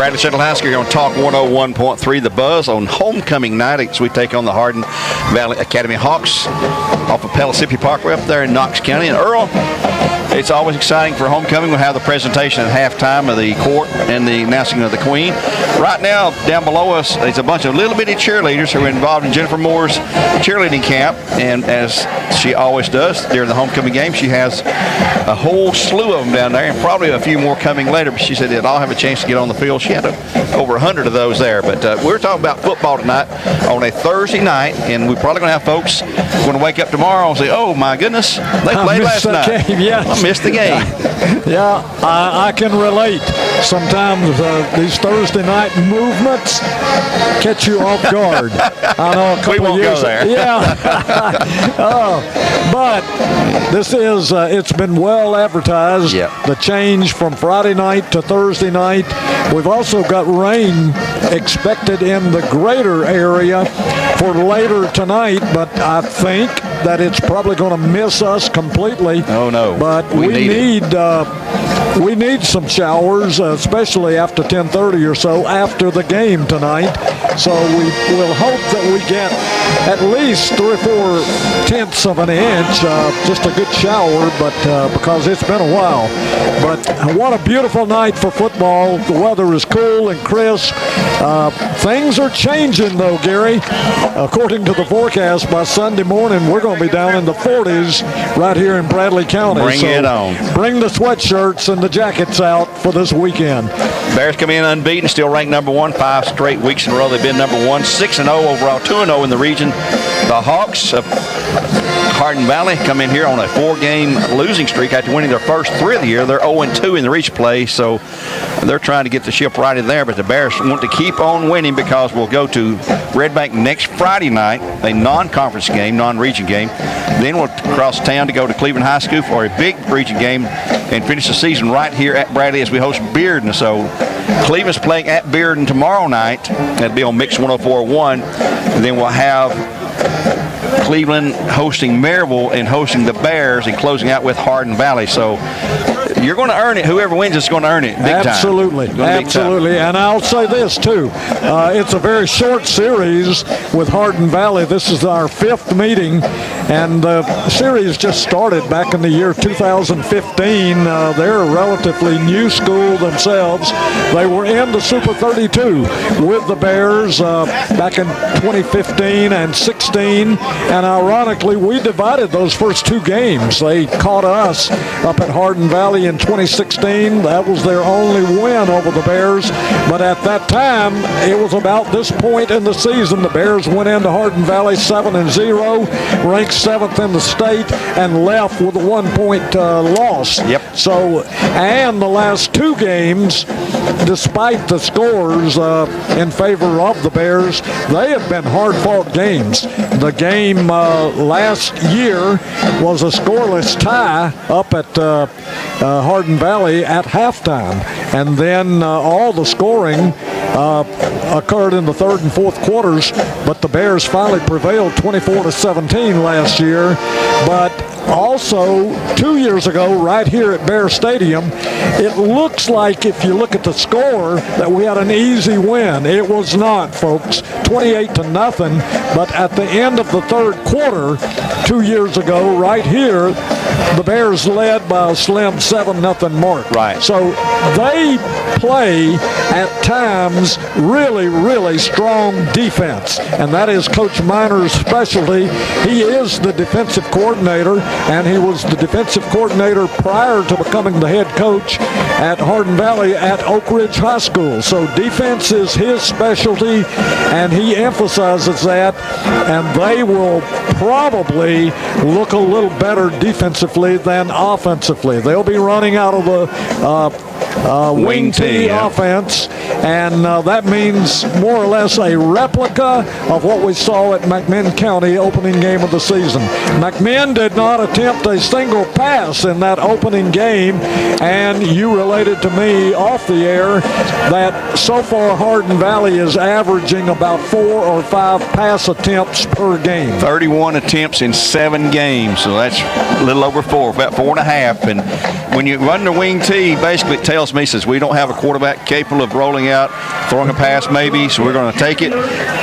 Bradley Central High School here on Talk 101.3, The Buzz on homecoming night as we take on the Hardin Valley Academy Hawks off of Pellissippi Parkway up there in Knox County. And Earl, it's always exciting for homecoming. We'll have the presentation at halftime of the court and the announcing of the Queen. Right now, down below us, there's a bunch of little bitty cheerleaders who are involved in Jennifer Moore's cheerleading camp. And as she always does during the homecoming game, she has a whole slew of them down there, and probably a few more coming later. But she said they'd all have a chance to get on the field. She had over 100 of those there. But we're talking about football tonight on a Thursday night, and we're probably going to have folks going to wake up tomorrow and say, oh, my goodness, they played last night. Game, yes. I missed the game. Yeah, I can relate. Sometimes these Thursday night movements catch you off guard. I know a couple we won't of years. Go there. Yeah. But this is, it's been well advertised. Yep. The change from Friday night to Thursday night. We've also got rain expected in the greater area for later tonight, but I think that it's probably going to miss us completely. Oh, no. But we need some showers, especially after 10:30 or so after the game tonight. So we will hope that we get at least 3 or 4 tenths of an inch, just a good shower, but because it's been a while. But what a beautiful night for football. The weather is cool and crisp. Things are changing, though, Gary. According to the forecast, by Sunday morning, we're going to be down in the 40s right here in Bradley County. Bring it on. Bring the sweatshirts and the jackets out for this weekend. Bears come in unbeaten, still ranked number 1, 5 straight weeks in a row. They've been number 1, 6-0 overall, 2-0 in the region. The Hawks of Hardin Valley come in here on a 4-game losing streak after winning their first 3 of the year. They're 0-2 in the reach play, so they're trying to get the ship righted there. But the Bears want to keep on winning because we'll go to Red Bank next Friday night, a non-conference game, non-region game. Then we'll cross town to go to Cleveland High School for a big region game and finish the season right here at Bradley as we host Bearden. So Cleveland's playing at Bearden tomorrow night. That'll be on Mix 104.1. And then we'll have Cleveland hosting Maryville and hosting the Bears and closing out with Hardin Valley. So you're going to earn it. Whoever wins is going to earn it big time. Absolutely. And I'll say this, too. It's a very short series with Hardin Valley. This is our 5th meeting, and the series just started back in the year 2015. They're a relatively new school themselves. They were in the Super 32 with the Bears back in 2015 and 16, and ironically, we divided those first 2 games. They caught us up at Hardin Valley in 2016. That was their only win over the Bears. But at that time, it was about this point in the season. The Bears went into Hardin Valley 7-0, ranked 7th in the state, and left with a 1-point loss. Yep. So, and the last 2 games, despite the scores in favor of the Bears, they have been hard-fought games. The game last year was a scoreless tie up at Hardin Valley at halftime, and then all the scoring occurred in the 3rd and 4th quarters, but the Bears finally prevailed 24-17 last year. But also 2 years ago, right here at Bear Stadium, it looks like, if you look at the score, that we had an easy win. It was not, folks. 28-0. But at the end of the 3rd quarter 2 years ago, right here, the Bears led by a slim 7-0 mark. Right. So they play at times really, really strong defense, and that is Coach Minor's specialty. He is the defensive coordinator, and he was the defensive coordinator prior to becoming the head coach at Hardin Valley at Oak Ridge High School. So defense is his specialty, and he emphasizes that, and they will probably look a little better defensively than offensively. They'll be running out of the wing T offense, and that means more or less a replica of what we saw at McMinn County opening game of the season. McMinn did not attempt a single pass in that opening game, and you related to me off the air that so far Hardin Valley is averaging about 4 or 5 pass attempts per game. 31 attempts in 7 games, so that's a little little over 4, about 4.5. And when you run the wing T, basically it tells me, says we don't have a quarterback capable of rolling out, throwing a pass maybe, so we're going to take it.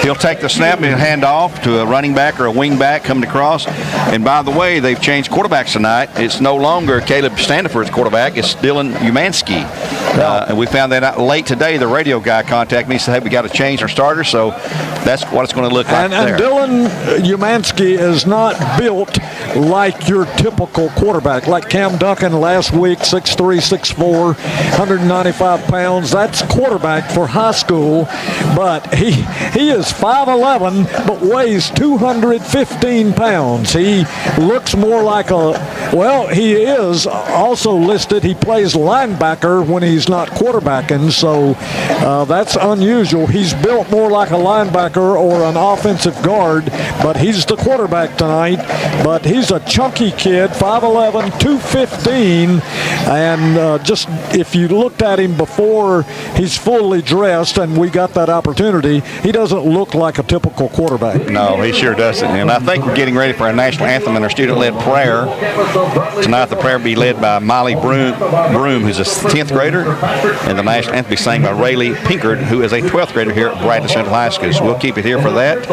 He'll take the snap and he'll hand off to a running back or a wing back coming across. And by the way, they've changed quarterbacks tonight. It's no longer Caleb Standiford's quarterback. It's Dylan Umansky. And we found that out late today. The radio guy contacted me and said, hey, we got to change our starter. So that's what it's going to look like there. And Dylan Umansky is not built like your typical quarterback, like Cam Duncan last week, 6'3", 6'4", 195 pounds. That's quarterback for high school, but he is 5'11", but weighs 215 pounds. He looks more like he is also listed. He plays linebacker when he's not quarterbacking, so that's unusual. He's built more like a linebacker or an offensive guard, but he's the quarterback tonight. But he's a chunky kid, 5'11", 215, and just if you looked at him before he's fully dressed, and we got that opportunity, he doesn't look like a typical quarterback. No, he sure doesn't. And I think we're getting ready for our national anthem and our student-led prayer. Tonight the prayer will be led by Molly Broom, who's a 10th grader, and the national anthem will be sang by Rayleigh Pinkard, who is a 12th grader here at Bradley Central High School. So we'll keep it here for that.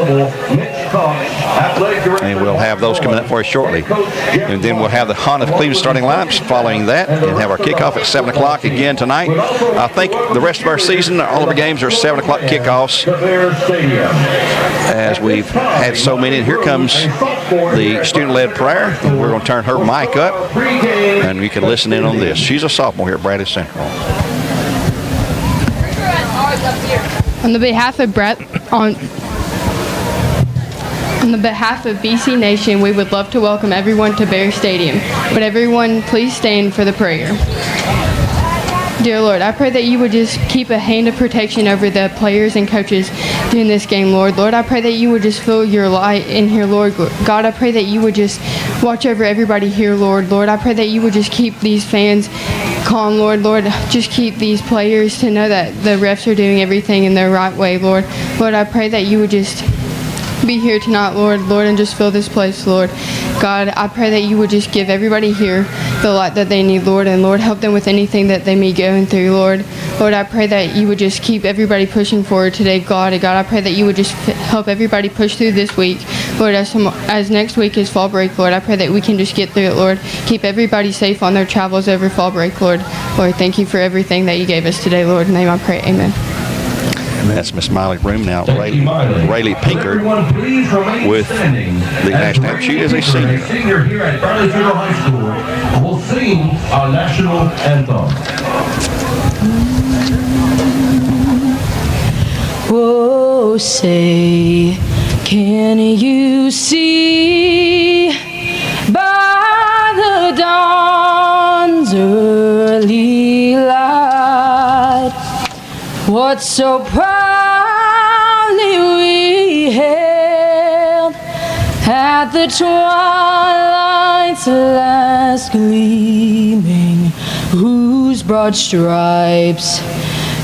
And we'll have those coming up for us shortly. And then we'll have the Honda Cleveland starting lineups following that, and have our kickoff at 7 o'clock again tonight. I think the rest of our season, all of our games are 7 o'clock kickoffs, as we've had so many. And here comes the student-led prayer. We're going to turn her mic up, and you can listen in on this. She's a sophomore here at Bradley Central. On the behalf of BC Nation, we would love to welcome everyone to Bear Stadium. Would everyone please stand for the prayer? Dear Lord, I pray that you would just keep a hand of protection over the players and coaches during this game, Lord. Lord, I pray that you would just feel your light in here, Lord. God, I pray that you would just watch over everybody here, Lord. Lord, I pray that you would just keep these fans calm, Lord. Lord, just keep these players to know that the refs are doing everything in the right way, Lord. Lord, I pray that you would just be here tonight, Lord, and just fill this place, Lord. God, I pray that you would just give everybody here the light that they need, Lord, and Lord, help them with anything that they may be going through, Lord. Lord, I pray that you would just keep everybody pushing forward today, God. And God, I pray that you would just help everybody push through this week, Lord, as next week is fall break, Lord. I pray that we can just get through it, Lord. Keep everybody safe on their travels over fall break, Lord. Lord, thank you for everything that you gave us today, Lord. In your name I pray, amen. That's Miss Miley Broom now. Rayleigh Pinkard with the national anthem. She is a senior. Senior here at Bradley Central High School will sing our national anthem. Oh, say, can you see by the dawn's early light what so proudly we hailed at the twilight's last gleaming, whose broad stripes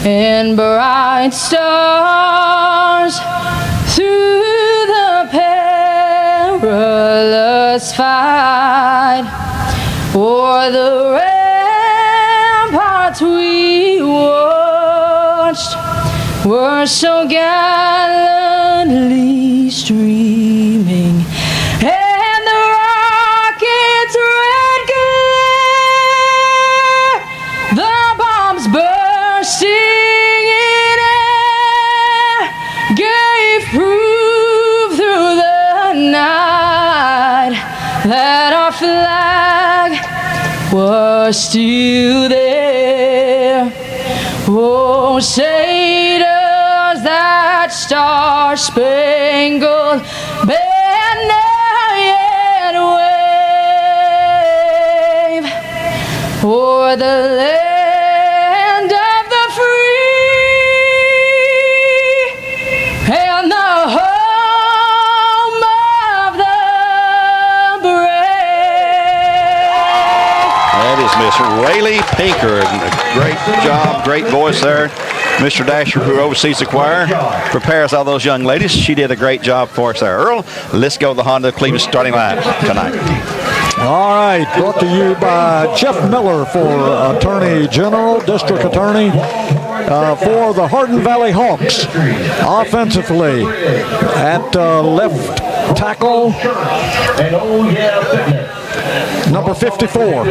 and bright stars through the perilous fight o'er the ramparts we watched were so gallantly streaming, and the rocket's red glare, the bombs bursting in air, gave proof through the night that our flag was still there. Oh, say does that star-spangled banner yet wave o'er the land of the free and the home of the brave? That is Miss Rayleigh Pinkard. Great job, great voice there. Mr. Dasher, who oversees the choir, prepares all those young ladies. She did a great job for us there. Earl, let's go to the Honda Cleveland starting line tonight. All right, brought to you by Jeff Miller for Attorney General, District Attorney, for the Hardin Valley Hawks. Offensively, at left tackle, number 54,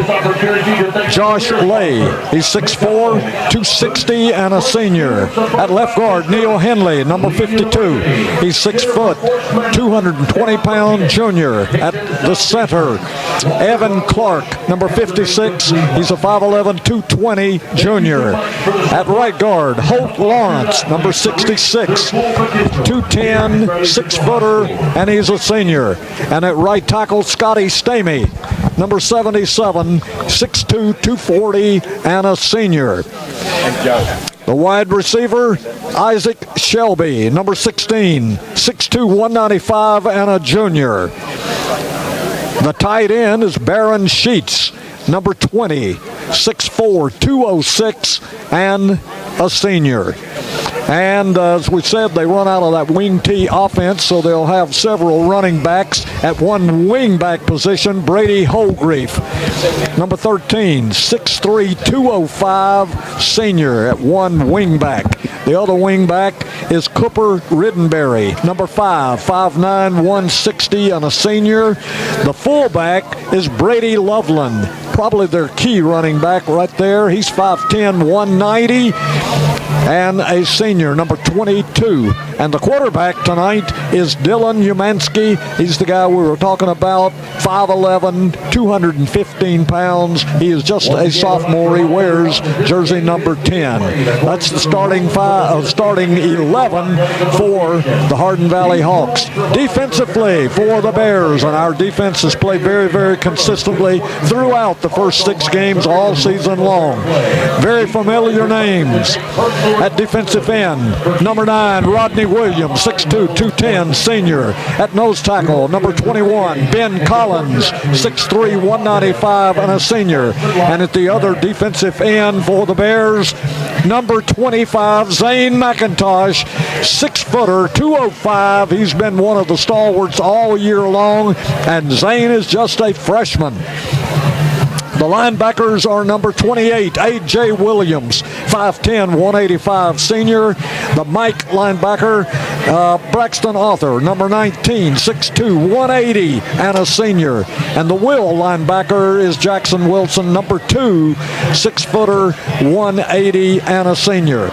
Josh Lay. He's 6'4", 260, and a senior. At left guard, Neil Henley, number 52. He's 6 foot, 220-pound junior. At the center, Evan Clark, number 56. He's a 5'11", 220 junior. At right guard, Holt Lawrence, number 66, 210, 6-footer, and he's a senior. And at right tackle, Scotty Stamey, number 77, 6'2", 240, and a senior. The wide receiver, Isaac Shelby, number 16, 6'2", 195, and a junior. The tight end is Baron Sheets, number 20, 6'4", 206, and a senior. And as we said, they run out of that wing T offense, so they'll have several running backs. At one wing back position, Brady Holgrefe, number 13, 6'3", 205, senior at one wing back. The other wing back is Cooper Riddenberry, number 5, 5'9", 160, and a senior. The fullback is Brady Loveland, probably their key running back right there. He's 5'10", 190. And a senior, number 22. And the quarterback tonight is Dylan Umansky. He's the guy we were talking about, 5'11", 215 pounds. He is just a sophomore. He wears jersey number 10. That's the starting 11 for the Hardin Valley Hawks. Defensively for the Bears, and our defense has played very, very consistently throughout the first 6 games all season long. Very familiar names. At defensive end, number 9, Rodney Williams, 6'2", 210, senior. At nose tackle, number 21, Ben Collins, 6'3", 195, and a senior. And at the other defensive end for the Bears, number 25, Zane McIntosh, 6-footer, 205. He's been one of the stalwarts all year long, and Zane is just a freshman. The linebackers are number 28, A.J. Williams, 5'10", 185, senior. The Mike linebacker, Braxton Arthur, number 19, 6'2", 180, and a senior. And the Will linebacker is Jackson Wilson, number 2, 6-footer, 180, and a senior.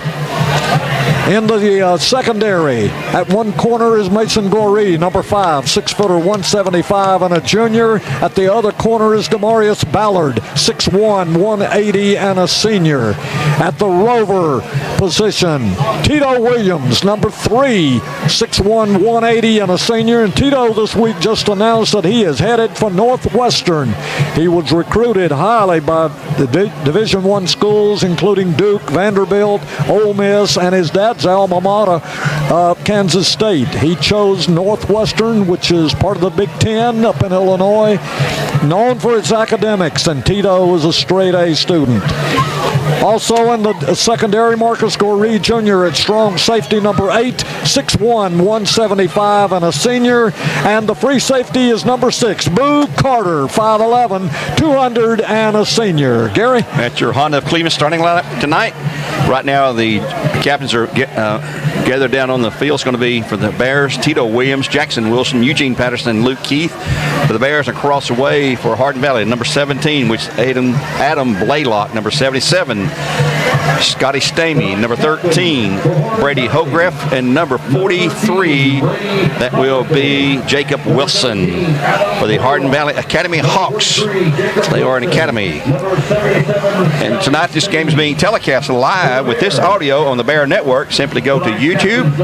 In the secondary, at one corner is Mason Goree, number 5, 6'-footer, 175, and a junior. At the other corner is Demarius Ballard, 6'1", 180, and a senior. At the rover position, Tito Williams, number 3, 6'1", 180, and a senior. And Tito this week just announced that he is headed for Northwestern. He was recruited highly by the Division I schools, including Duke, Vanderbilt, Ole Miss, and his dad's alma mater, Kansas State. He chose Northwestern, which is part of the Big Ten up in Illinois, known for its academics, and Tito is a straight-A student. Also in the secondary, Marcus Goree Jr. at strong safety, number 8, 6'1", 175, and a senior. And the free safety is number 6, Boo Carter, 5'11", 200, and a senior. Gary? That's your Honda of Cleveland starting lineup tonight. Right now, the captains are gathered down on the field. It's going to be for the Bears, Tito Williams, Jackson Wilson, Eugene Patterson, and Luke Keith. For the Bears, across the way for Hardin Valley, number 17, which is Adam Blaylock, number 77, Scotty Stamey, number 13, Brady Holgrefe, and number 43, that will be Jacob Wilson for the Hardin Valley Academy Hawks. They are an academy. And tonight this game is being telecast live with this audio on the Bear Network. Simply go to YouTube,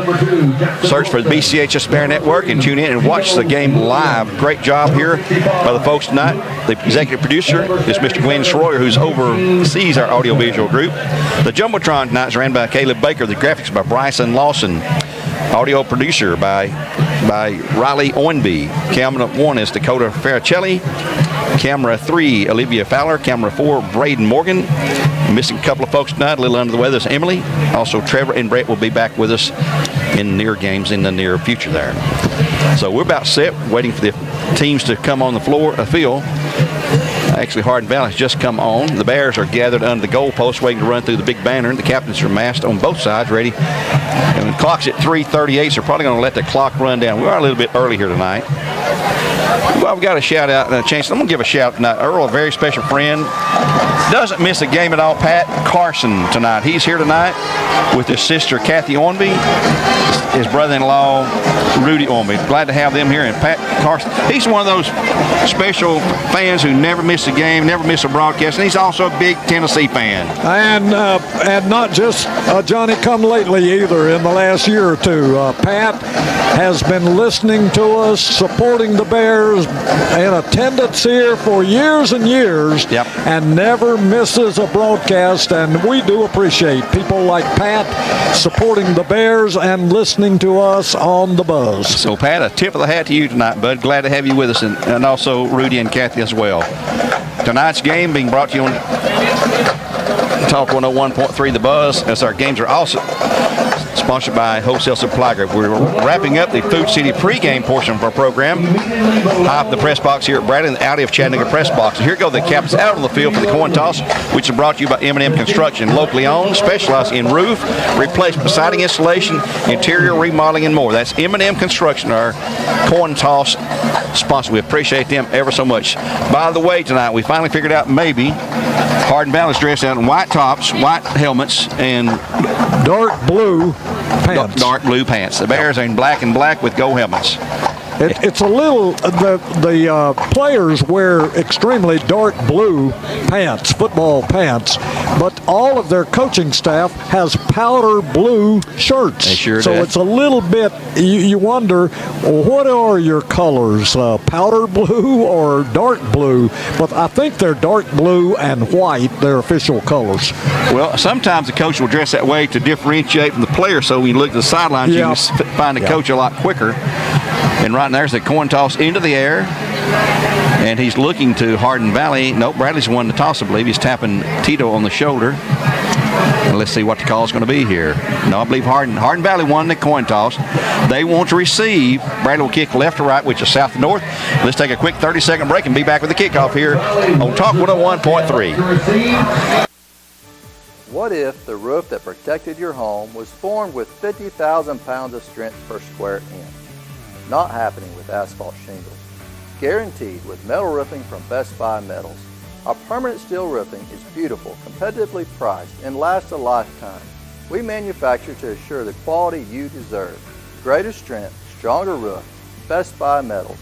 search for the BCHS Bear Network, and tune in and watch the game live. Great job here by the folks tonight. The executive producer is Mr. Glenn Schroyer, who's oversees our audiovisual group. The Jumbotron tonight is ran by Caleb Baker. The graphics by Bryson Lawson. Audio producer by Riley Owenby. Camera 1 is Dakota Faricelli. Camera 3, Olivia Fowler. Camera 4, Braden Morgan. Missing a couple of folks tonight, a little under the weather, is Emily. Also, Trevor and Brett will be back with us in near games in the near future there. So we're about set, waiting for the teams to come on the field. Actually, Hardin Valley has just come on. The Bears are gathered under the goalpost waiting to run through the big banner. The captains are massed on both sides, ready. And the clock's at 3:38, so they're probably going to let the clock run down. We are a little bit early here tonight. Well, we've got a shout out and a chance. I'm going to give a shout out tonight. Earl, a very special friend, doesn't miss a game at all. Pat Carson tonight. He's here tonight with his sister Kathy Ornby, his brother-in-law Rudy Ornby. Glad to have them here. And Pat Carson, he's one of those special fans who never miss a game, never miss a broadcast, and he's also a big Tennessee fan. And not just Johnny come lately either. In the last year or two, Pat has been listening to us, supporting the Bears, in attendance here for years and years, and never misses a broadcast. And we do appreciate people like Pat supporting the Bears and listening to us on the Buzz. So, Pat, a tip of the hat to you tonight, bud. Glad to have you with us, and also Rudy and Kathy as well. Tonight's game being brought to you on Talk 101.3 The Buzz, as our games are also sponsored by Wholesale Supply Group. We're wrapping up the Food City pregame portion of our program. High up the press box here at Bradley and the Audi of Chattanooga press box. And here go the captains out on the field for the coin toss, which is brought to you by M&M Construction, locally owned, specialized in roof replacement, siding installation, interior remodeling, and more. That's M&M Construction, our coin toss sponsor. We appreciate them ever so much. By the way, tonight we finally figured out maybe Hardin Valley's dressed out in white tops, white helmets, and dark blue pants. Dark blue pants. The Bears are in black and black with gold helmets. It's a little, the players wear extremely dark blue pants, football pants, but all of their coaching staff has powder blue shirts. They sure so do. It's a little bit, you wonder, what are your colors, powder blue or dark blue? But I think they're dark blue and white, their official colors. Well, sometimes the coach will dress that way to differentiate from the player, so when you look at the sidelines, you can find the coach a lot quicker. And right there's the coin toss into the air. And he's looking to Hardin Valley. Nope, Bradley's won the toss, I believe. He's tapping Tito on the shoulder. And let's see what the call is going to be here. No, I believe Hardin Valley won the coin toss. They want to receive. Bradley will kick left to right, which is south to north. Let's take a quick 30-second break and be back with the kickoff here on Talk 101.3. What if the roof that protected your home was formed with 50,000 pounds of strength per square inch? Not happening with asphalt shingles. Guaranteed with metal roofing from Best Buy Metals. Our permanent steel roofing is beautiful, competitively priced, and lasts a lifetime. We manufacture to assure the quality you deserve. Greater strength, stronger roof, Best Buy Metals.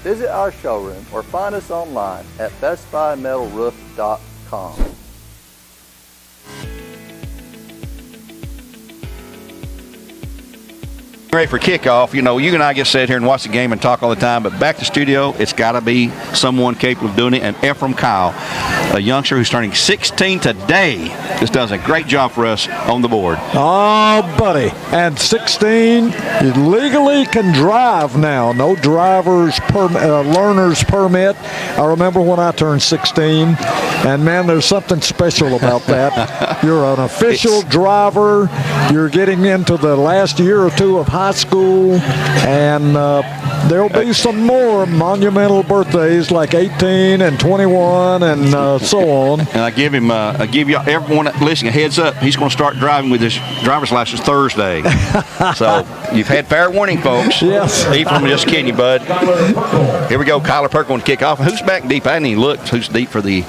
Visit our showroom or find us online at bestbuymetalroof.com. Ready for kickoff. You know, you and I get sit here and watch the game and talk all the time, but back to studio, it's got to be someone capable of doing it. And Ephraim Kyle, a youngster who's turning 16 today, just does a great job for us on the board. Oh, buddy. And 16, you legally can drive now. No driver's learner's permit. I remember when I turned 16, and man, there's something special about that. You're an official driver. You're getting into the last year or two of high school, and there'll be some more monumental birthdays like 18 and 21 and so on. And I give you everyone listening a heads up. He's going to start driving with his driver's license Thursday. So you've had fair warning, folks. Yes. Ephraim, just kidding you, bud. Here we go. Kyler Perk on the kickoff. Who's back deep? I didn't even look. Who's deep for the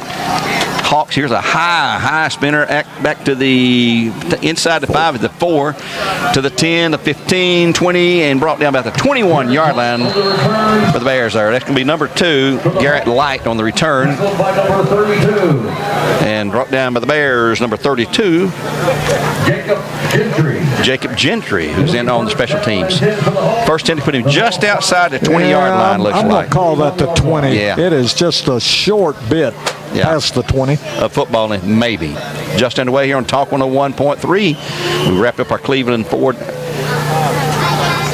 Hawks? Here's a high spinner back to the inside the 5 at the 4 to the 10, the 15, 20, and brought down about the 21-yard line for the Bears there. That's going to be number 2, Garrett Light on the return. And brought down by the Bears, number 32, Jacob Gentry, who's in on the special teams. First attempt to put him just outside the 20-yard line, looks I'm like. going to call that the 20. Yeah. It is just a short bit past the 20. Of football, maybe. Just underway here on Talk 101.3. We wrapped up our Cleveland Ford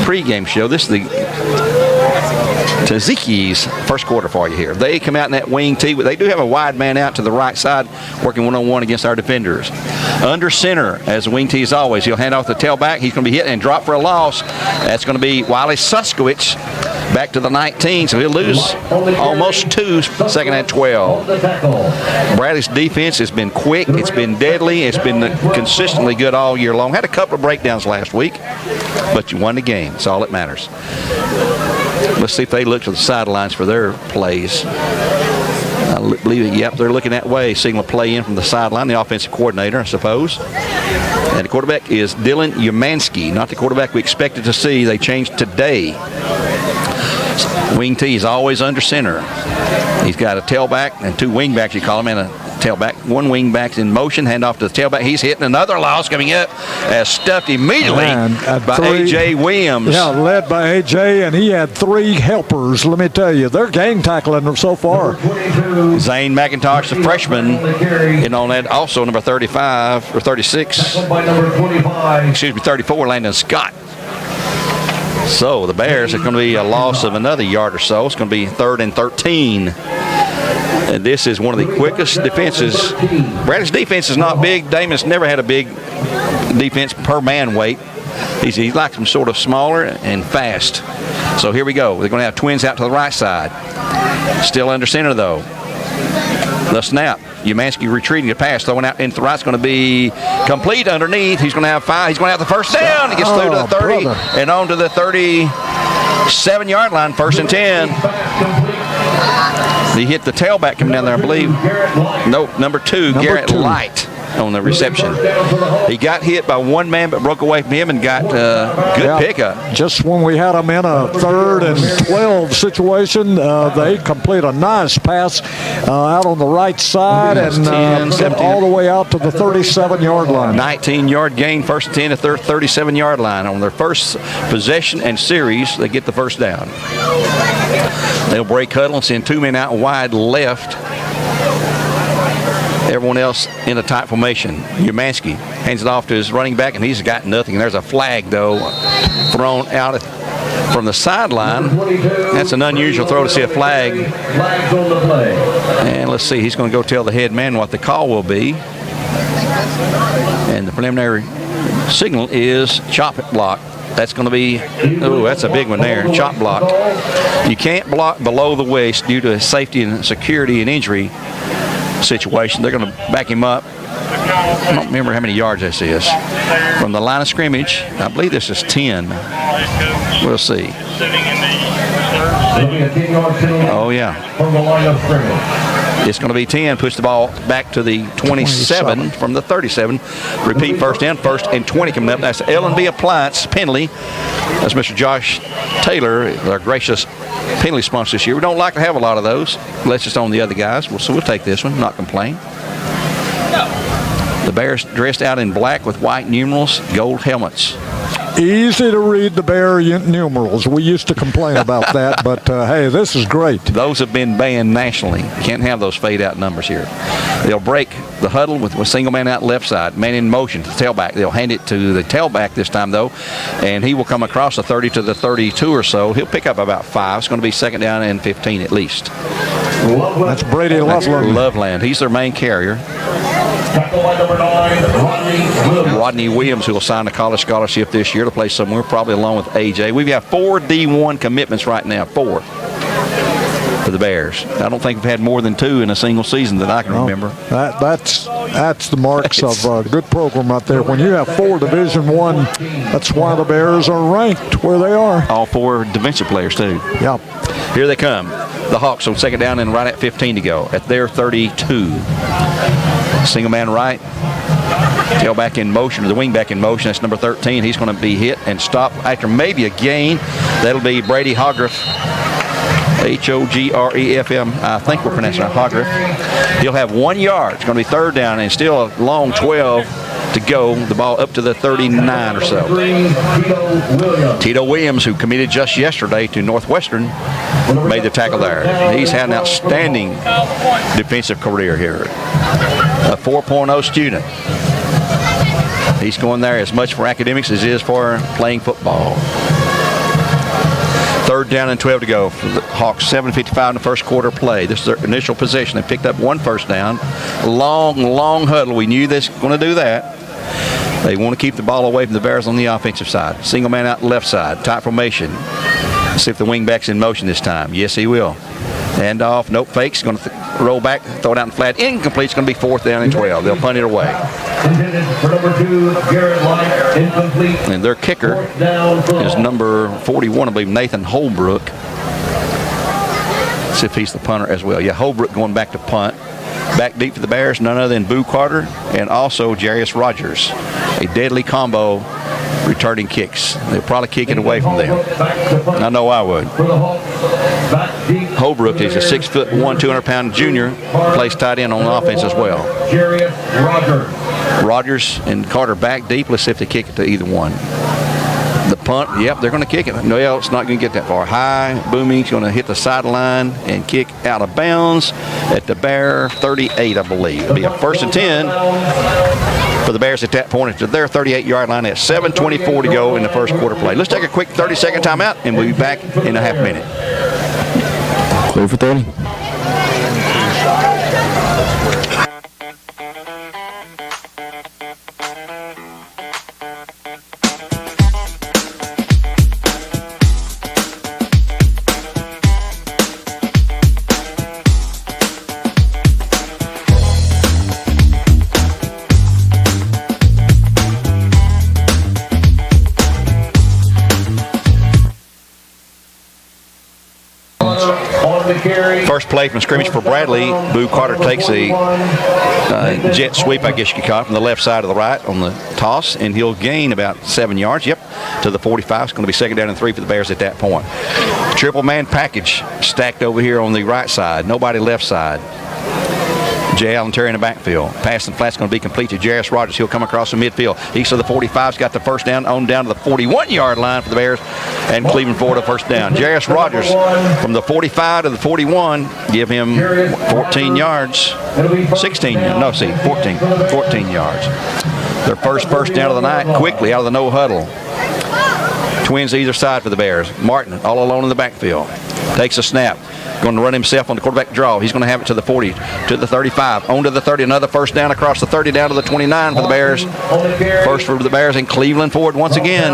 pregame show. This is the Taziki's first quarter for you here. They come out in that wing tee. They do have a wide man out to the right side working one-on-one against our defenders. Under center, as the wing tee is always, he'll hand off the tailback. He's going to be hit and drop for a loss. That's going to be Wiley Suskowicz back to the 19, so he'll lose almost 2, second and 12. Bradley's defense has been quick. It's been deadly. It's been consistently good all year long. Had a couple of breakdowns last week, but you won the game. That's all that matters. Let's see if they look to the sidelines for their plays. I believe, yep, they're looking that way, seeing a play in from the sideline, the offensive coordinator, I suppose. And the quarterback is Dylan Umansky, not the quarterback we expected to see. They changed today. Wing T is always under center. He's got a tailback and 2 wingbacks, you call him, and a tailback. 1 wingback's in motion, hand off to the tailback. He's hitting another loss coming up as stuffed immediately by A.J. Williams. Yeah, led by A.J., and he had 3 helpers. Let me tell you, they're gang tackling them so far. Zane McIntosh, the freshman, and on that also number 35 or 36. Excuse me, 34, Landon Scott. So the Bears are going to be a loss of another yard or so. It's going to be 3rd and 13. And this is one of the quickest defenses. Bradley's defense is not big. Damon's never had a big defense per man weight. He likes them sort of smaller and fast. So here we go. They're going to have twins out to the right side. Still under center, though. The snap. Umansky retreating the pass, throwing out into the right. It's going to be complete underneath. He's going to have 5. He's going to have the first down. He gets through to the 30 and on to the 37-yard line, 1st and 10. He hit the tailback coming down there, I believe. Nope, number 2, Garrett Light on the reception. He got hit by 1 man but broke away from him and got good pickup. Just when we had him in a 3rd and 12 situation, they complete a nice pass out on the right side and all the way out to the 37-yard line. 19-yard gain, 1st and 10 at their 37-yard line. On their first possession and series, they get the first down. They'll break huddle and send 2 men out wide left. Everyone else in a tight formation. Umansky hands it off to his running back, and he's got nothing. There's a flag, though, thrown out from the sideline. That's an unusual throw to see a flag. And let's see, he's going to go tell the head man what the call will be. And the preliminary signal is chop block. That's going to be, that's a big one there, chop block. You can't block below the waist due to safety and security and injury situation. They're going to back him up. I don't remember how many yards this is. From the line of scrimmage, I believe this is 10. We'll see. Oh, yeah. From the line of scrimmage. It's going to be 10. Push the ball back to the 27 from the 37. Repeat first down, 1st and 20 coming up. That's L&B Appliance penalty. That's Mr. Josh Taylor, our gracious penalty sponsor this year. We don't like to have a lot of those. Let's just on the other guys. So we'll take this one, not complain. The Bears dressed out in black with white numerals, gold helmets. Easy to read the Bear numerals. We used to complain about that, but hey, this is great. Those have been banned nationally. Can't have those fade-out numbers here. They'll break the huddle with a single man out left side, man in motion to the tailback. They'll hand it to the tailback this time, though, and he will come across the 30 to the 32 or so. He'll pick up about 5. It's going to be 2nd down and 15 at least. That's Brady Loveland. Loveland. He's their main carrier. Rodney Williams, who will sign a college scholarship this year to play somewhere, probably along with A.J. We've got 4 D1 commitments right now, 4 for the Bears. I don't think we've had more than 2 in a single season that I can remember. That's the marks of a good program right there. When you have 4 Division I, that's why the Bears are ranked where they are. All 4 defensive players, too. Yeah. Here they come. The Hawks on 2nd down and right at 15 to go at their 32. Single man right. Tailback in motion, or the wingback in motion. That's number 13. He's going to be hit and stopped after maybe a gain. That'll be Brady Hogref. H-O-G-R-E-F-M. I think we're pronouncing it Hogref. He'll have 1 yard. It's going to be 3rd down and still a long 12 to go. The ball up to the 39 or so. Tito Williams, who committed just yesterday to Northwestern, made the tackle there. He's had an outstanding defensive career here. A 4.0 student. He's going there as much for academics as he is for playing football. 3rd down and 12 to go for the Hawks. 7:55 in the first quarter play. This is their initial possession. They picked up 1 first down. Long huddle. We knew this was going to do that. They want to keep the ball away from the Bears on the offensive side. Single man out left side. Tight formation. See if the wingback's in motion this time. Yes, he will. Hand off. Nope. Fakes. Going to roll back. Throw it out in flat. Incomplete. It's going to be 4th down and 12. They'll punt it away. Intended for number 2, Garrett Light, incomplete. And their kicker 4th down for the is number 41, I believe, Nathan Holbrook. See if he's the punter as well. Yeah, Holbrook going back to punt. Back deep for the Bears, none other than Boo Carter and also Jarius Rogers. A deadly combo returning kicks. They'll probably kick it away from them. I know I would. Holbrook is a 6'1", 200-pound junior. Plays tight end on offense as well. Jarius Rogers. Rogers and Carter back deep. Let's see if they kick it to either one. The punt, yep, they're going to kick it. No, it's not going to get that far. High, booming, it's going to hit the sideline and kick out of bounds at the Bear 38, I believe. It'll be a 1st and 10 for the Bears at that point. It's their 38-yard line at 7:24 to go in the first quarter play. Let's take a quick 30-second timeout, and we'll be back in a half minute. Clear for 30. First play from scrimmage for Bradley. Boo Carter takes a jet sweep, I guess you could call it, from the left side to the right on the toss, and he'll gain about 7 yards. Yep, to the 45. It's going to be 2nd down and 3 for the Bears at that point. Triple man package stacked over here on the right side. Nobody left side. Jay Allen Terry in the backfield. Pass and flat's going to be complete to Jarius Rogers. He'll come across the midfield. East of the 45's got the first down, on down to the 41-yard line for the Bears, and Cleveland Ford a first down. Jarius Rogers from the 45 to the 41, give him 14 yards. 14 yards. Their first down of the night, quickly out of the no huddle. Twins either side for the Bears. Martin all alone in the backfield. Takes a snap. Going to run himself on the quarterback draw. He's going to have it to the 40, to the 35, on to the 30. Another first down across the 30, down to the 29 for the Bears. First for the Bears in Cleveland Ford once again.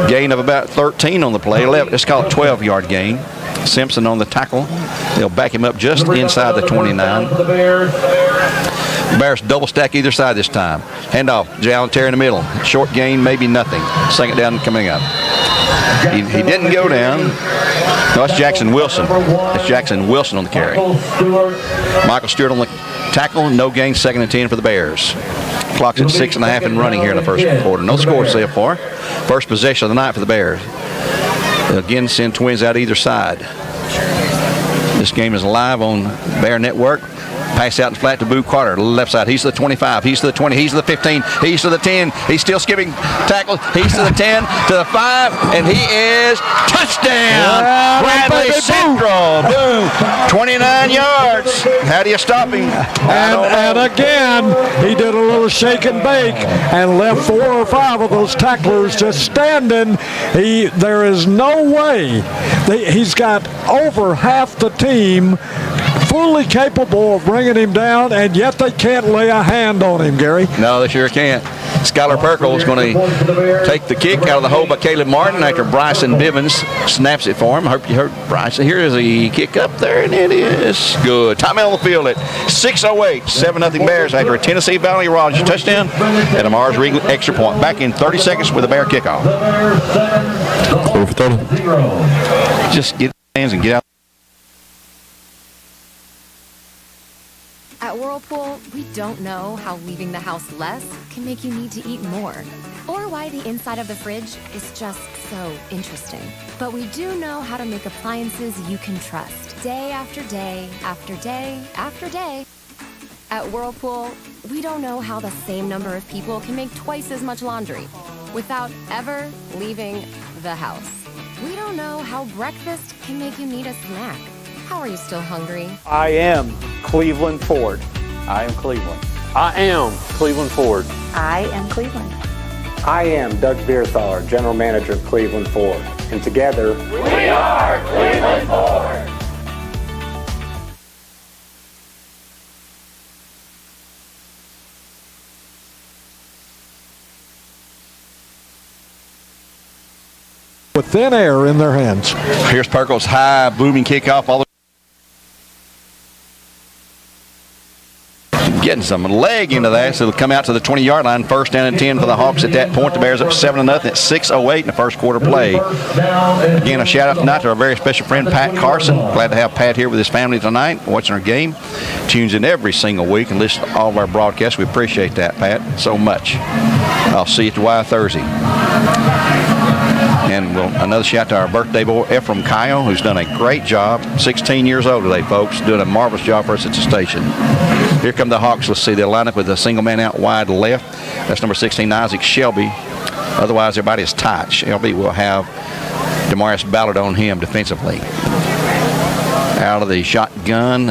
Gain of about 13 on the play. 11. Let's call it 12-yard gain. Simpson on the tackle. They'll back him up just inside the 29. The Bears double stack either side this time. Handoff. Jay Allen Terry in the middle. Short gain, maybe nothing. 2nd down coming up. He didn't go down. No, that's Jackson Wilson. That's Jackson Wilson on the carry. Michael Stewart on the tackle. No gain. 2nd and 10 for the Bears. Clock's at 6.5 and running here in the first quarter. No score so far. First possession of the night for the Bears. They'll again send Twins out either side. This game is live on Bear Network. Pass out and flat to Boo Carter, left side. He's to the 25. He's to the 20. He's to the 15. He's to the 10. He's still skipping tackles. He's to the 10, to the 5, and he is touchdown. Bradley Central. Boom. 29 yards. How do you stop him? And again, he did a little shake and bake and left 4 or 5 of those tacklers just standing. There is no way. He's got over half the team fully capable of bringing him down, and yet they can't lay a hand on him, Gary. No, they sure can't. Skylar Perkle is going to take the kick out of the hole by Caleb Martin after Bryson Bivens snaps it for him. I hope you heard Bryson. Here is the kick up there, and it is good. Timeout on the field at 6:08. 7-0 Bears after a Tennessee Valley Rogers touchdown and a Mars Regal extra point. Back in 30 seconds with a Bear kickoff. Clear for 30. Just get hands and get out. At Whirlpool, we don't know how leaving the house less can make you need to eat more, or why the inside of the fridge is just so interesting. But we do know how to make appliances you can trust, day after day, after day, after day. At Whirlpool, we don't know how the same number of people can make twice as much laundry without ever leaving the house. We don't know how breakfast can make you need a snack. How are you still hungry? I am Cleveland Ford. I am Cleveland. I am Cleveland Ford. I am Cleveland. I am Doug Beerthaler, General Manager of Cleveland Ford. and together, We are Cleveland Ford. with thin air in their hands. Here's Perkle's high booming kickoff. All getting some leg into that, so it'll come out to the 20-yard line. First down and 10 for the Hawks at that point. The Bears up 7-0 at 6:08 in the first quarter play. Again, a shout out tonight to our very special friend Pat Carson. Glad to have Pat here with his family tonight, watching our game. Tunes in every single week and listens to all of our broadcasts. We appreciate that, Pat, so much. I'll see you at the Y Thursday. And another shout to our birthday boy, Ephraim Kyle, who's done a great job. 16 years old today, folks. Doing a marvelous job for us at the station. Here come the Hawks. Let's see. They'll line up with a single man out wide left. That's number 16, Isaac Shelby. Otherwise, everybody is tight. Shelby will have Demarius Ballard on him defensively. Out of the shotgun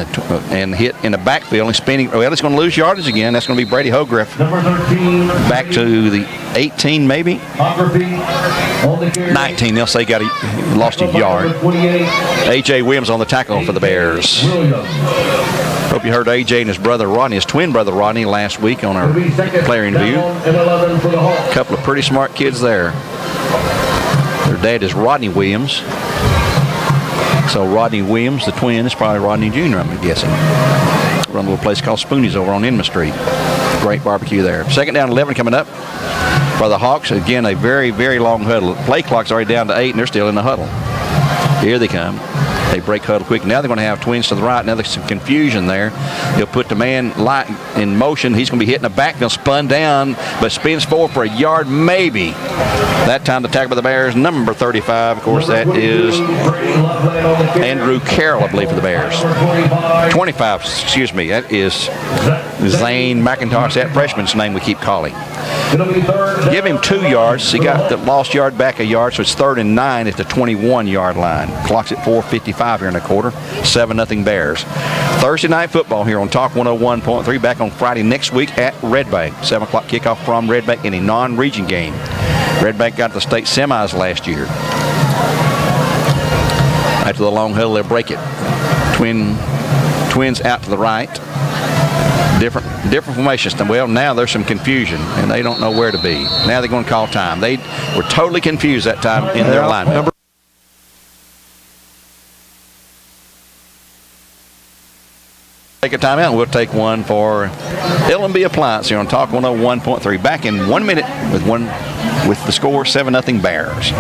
and hit in the backfield and spinning. Well, he's going to lose yardage again. That's going to be Brady Hogriff. Number 13. Back to the 18, maybe. 19. They'll say he lost a yard. A.J. Williams on the tackle for the Bears. Hope you heard A.J. and his brother Rodney, his twin brother Rodney, last week on our player interview. A couple of pretty smart kids there. Their dad is Rodney Williams. So Rodney Williams, the twin, is probably Rodney Jr., I'm guessing. Run a little place called Spoonies over on Inman Street. Great barbecue there. Second down 11 coming up for the Hawks. Again, a very, very long huddle. Play clock's already down to 8, and they're still in the huddle. Here they come. They break huddle quick. Now they're going to have twins to the right. Now there's some confusion there. He'll put the man light in motion. He's going to be hitting the backfield, spun down, but spins forward for a yard, maybe. That time the tackle by the Bears, number 35. Of course, that is Andrew Carroll, I believe, for the Bears. 25, excuse me. That is Zane McIntosh, that freshman's name we keep calling. Give him 2 yards. He got the lost yard back a yard, so it's 3rd and 9 at the 21-yard line. Clock's at 4:55 here in the quarter. 7-0 Bears. Thursday night football here on Talk 101.3. Back on Friday next week at Red Bank. 7 o'clock kickoff from Red Bank in a non-region game. Red Bank got the state semis last year. After the long huddle, they'll break it. Twins out to the right. Different formations. Well, now there's some confusion, and they don't know where to be. Now they're going to call time. They were totally confused that time in their alignment. Take a timeout, and we'll take one for L&B Appliance here on Talk 101.3. Back in 1 minute with the score 7-0 Bears.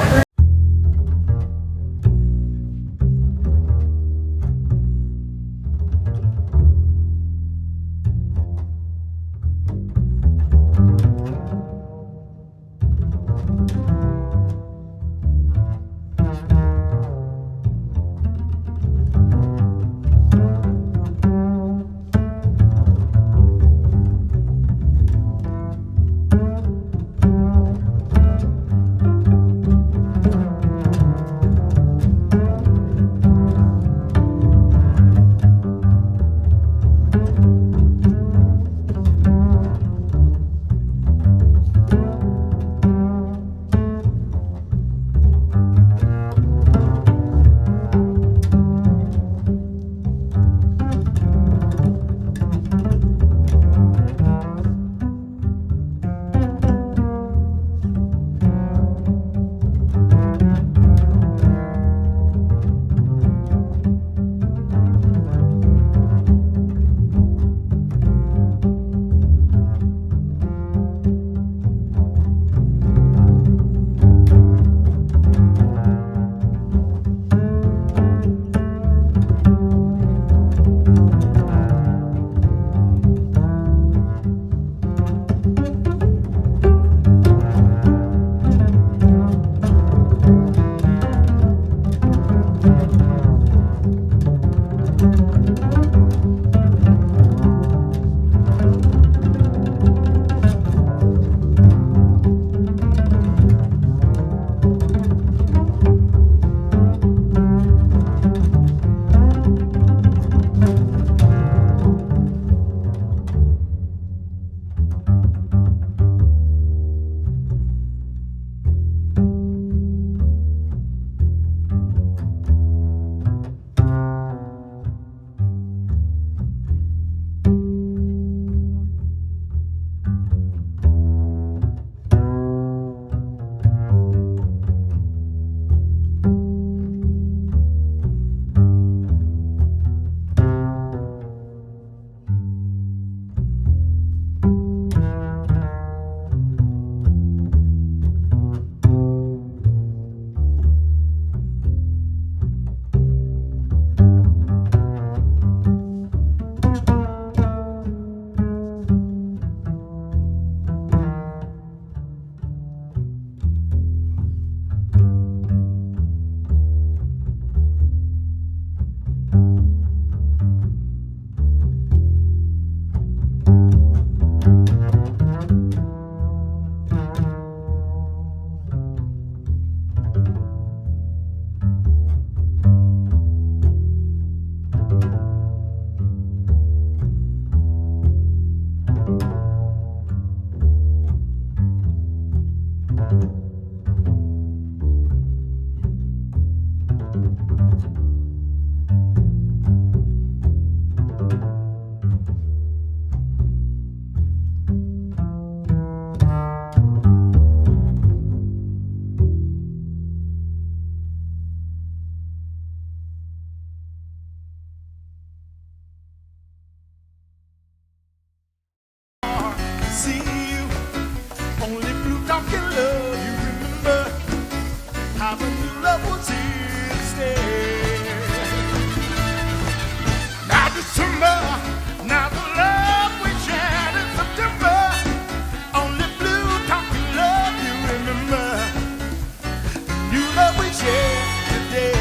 See you, only blue talking love. You remember how the new love was here to stay. Now December, now the love we shared in September. Only blue talking love. You remember the new love we shared today.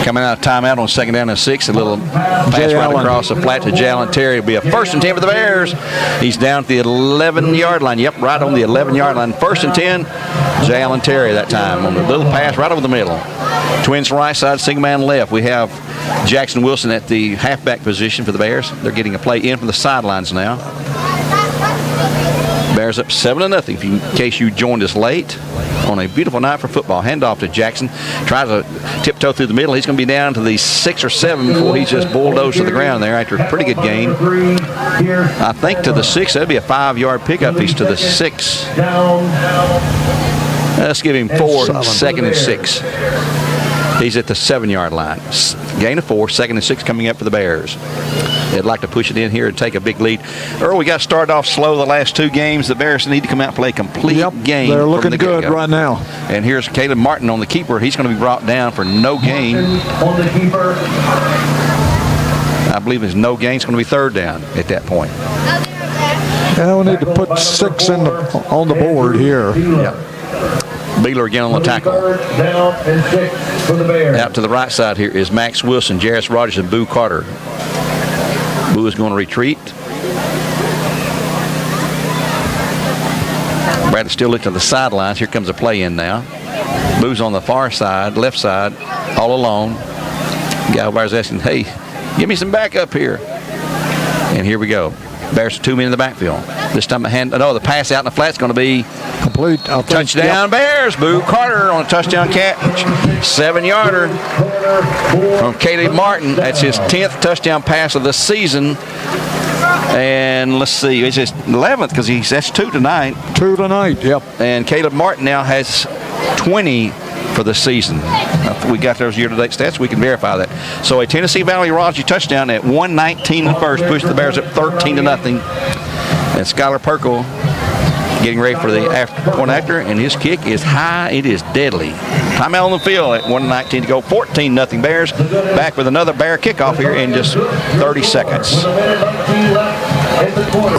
Coming out of timeout on second down and 6, a little pass right across the flat to Jalen Terry. It'll be a 1st and 10 for the Bears. He's down at the 11-yard line. Yep, right on the 11-yard line. 1st and 10, Jalen Terry that time on the little pass right over the middle. Twins right side, single man left. We have Jackson Wilson at the halfback position for the Bears. They're getting a play in from the sidelines now. Bears up 7-0 in case you joined us late on a beautiful night for football. Handoff to Jackson. Tries to tiptoe through the middle. He's going to be down to the 6 or 7 before he's just bulldozed to the ground there after a pretty good gain. I think to the 6. That'd be a 5-yard pickup. He's to the 6. Let's give him 4, 2nd and 6. He's at the 7-yard line. Gain of 4, 2nd and 6 coming up for the Bears. They'd like to push it in here and take a big lead. Earl, we got started off slow the last 2 games. The Bears need to come out and play a complete game. They're looking good right now. And here's Caleb Martin on the keeper. He's going to be brought down for no gain. I believe there's no gain. It's going to be 3rd down at that point. Yeah, we need to put 6 on the board here. Yep. Beeler again on the tackle. Down and 6 for the Bears. Out to the right side here is Max Wilson, Jarris Rogers, and Boo Carter. Boo is going to retreat. Bradley still looking to the sidelines. Here comes a play in now. Boo's on the far side, left side, all alone. Guy over there's asking, hey, give me some backup here. And here we go. Bears 2 men in the backfield. This time the pass out in the flat's going to be complete. Touchdown Bears. Boo Carter on a touchdown catch. 7-yarder from Caleb Martin. That's his 10th touchdown pass of the season. And let's see, it's his 11th because that's 2 tonight. 2 tonight, yep. And Caleb Martin now has 20 for the season. We got those year-to-date stats. We can verify that. So a Tennessee Valley Raji touchdown at 1:19 in the first, pushed the Bears up 13-0. And Skylar Perkle getting ready for the point after, and his kick is high. It is deadly. Timeout on the field at 1:19 to go. 14-0 Bears. Back with another Bear kickoff here in just 30 seconds.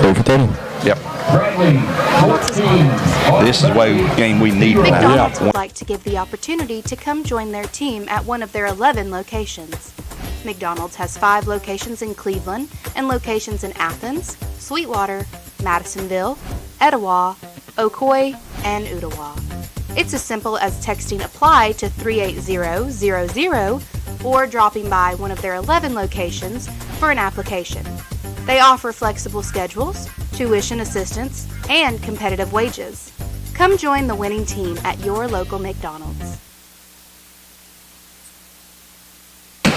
Clear for 30. Yep. This is the game we need right now. McDonald's would like to give the opportunity to come join their team at one of their 11 locations. McDonald's has 5 locations in Cleveland and locations in Athens, Sweetwater, Madisonville, Etowah, Ocoee, and Ottawa. It's as simple as texting APPLY to 38000 or dropping by one of their 11 locations for an application. They offer flexible schedules, tuition assistance, and competitive wages. Come join the winning team at your local McDonald's.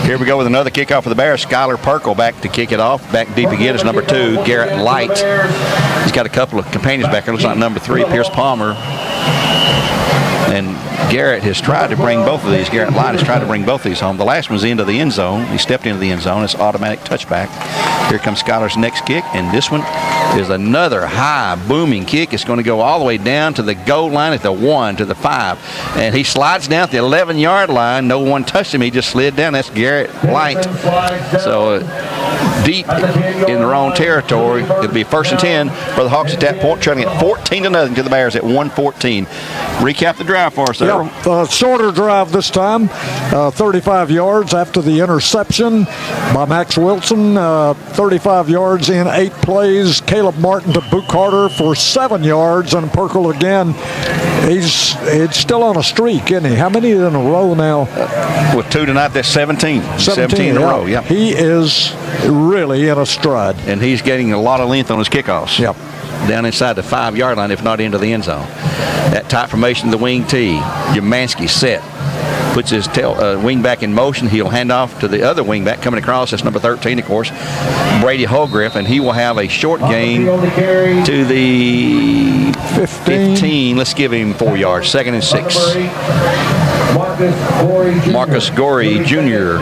Here we go with another kickoff for the Bears. Skylar Perkle back to kick it off. Back deep again is number 2, Garrett Light. He's got a couple of companions back there. Looks like number 3, Pierce Palmer. And Garrett has tried to bring both of these. Garrett Light has tried to bring both of these home. The last one's into the end zone. He stepped into the end zone. It's automatic touchback. Here comes Skylar's next kick, and this one is another high, booming kick. It's going to go all the way down to the goal line at the 1 to the 5. And he slides down at the 11-yard line. No one touched him. He just slid down. That's Garrett Light. So deep in their own territory. It'll be 1st and 10 for the Hawks at that point, trailing at 14-0 to the Bears at 1:14. Recap the drive for us, Earl. Shorter drive this time, 35 yards after the interception by Max Wilson. 35 yards in 8 plays. Caleb Martin to Boot Carter for 7 yards, and Perkle again. He's still on a streak, isn't he? How many in a row now? With 2 tonight, that's 17. 17 in a row, yeah. He is really in a stride. And he's getting a lot of length on his kickoffs. Yep. Down inside the 5-yard line, if not into the end zone. That tight formation, the wing tee. Umansky set. Puts his wing back in motion. He'll hand off to the other wing back coming across. That's number 13, of course, Brady Holgriff, and he will have a short gain to the 15. Let's give him 4 yards. 2nd and 6. Marcus Gorey Jr.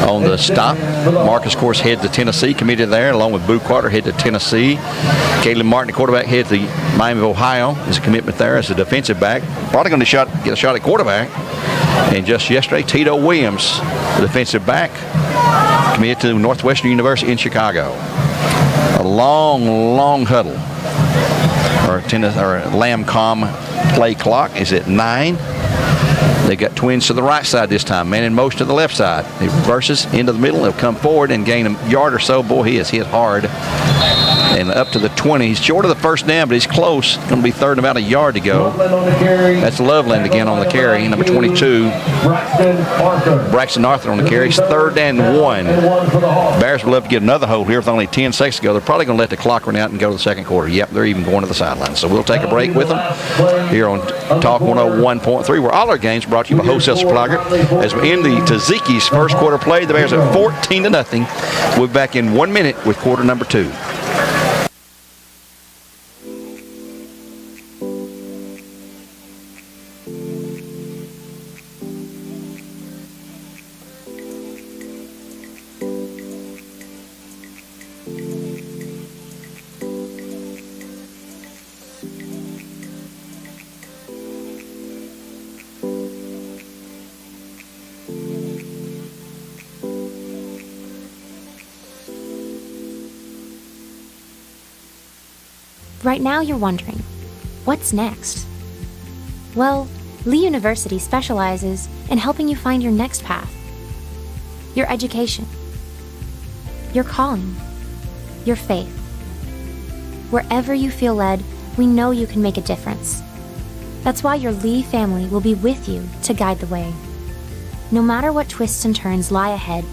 on the stop. Marcus, of course, head to Tennessee, committed there, along with Boo Carter, head to Tennessee. Caleb Martin, the quarterback, head to Miami of Ohio. Is a commitment there as a defensive back. Probably going to get a shot at quarterback. And just yesterday, Tito Williams, the defensive back, committed to Northwestern University in Chicago. A long huddle. Or Lamcom play clock is at 9. They got twins to the right side this time. Man in motion to the left side. He reverses into the middle. He'll come forward and gain a yard or so. Boy, he is hit hard. And up to the 20. He's short of the first down, but he's close. Going to be third and about a yard to go. That's Loveland again on the carry. Number 22. Braxton Arthur on the carry. It's 3rd and 1. Bears would love to get another hold here with only 10 seconds to go. They're probably going to let the clock run out and go to the second quarter. Yep, they're even going to the sideline. So we'll take a break with them here on Talk 101.3, where all our games brought to you by Wholesale Supply Group. As we end the Taziki's first quarter play, the Bears at 14-0. We'll be back in 1 minute with quarter number 2. Right now you're wondering, what's next? Well, Lee University specializes in helping you find your next path. Your education. Your calling. Your faith. Wherever you feel led, we know you can make a difference. That's why your Lee family will be with you to guide the way. No matter what twists and turns lie ahead,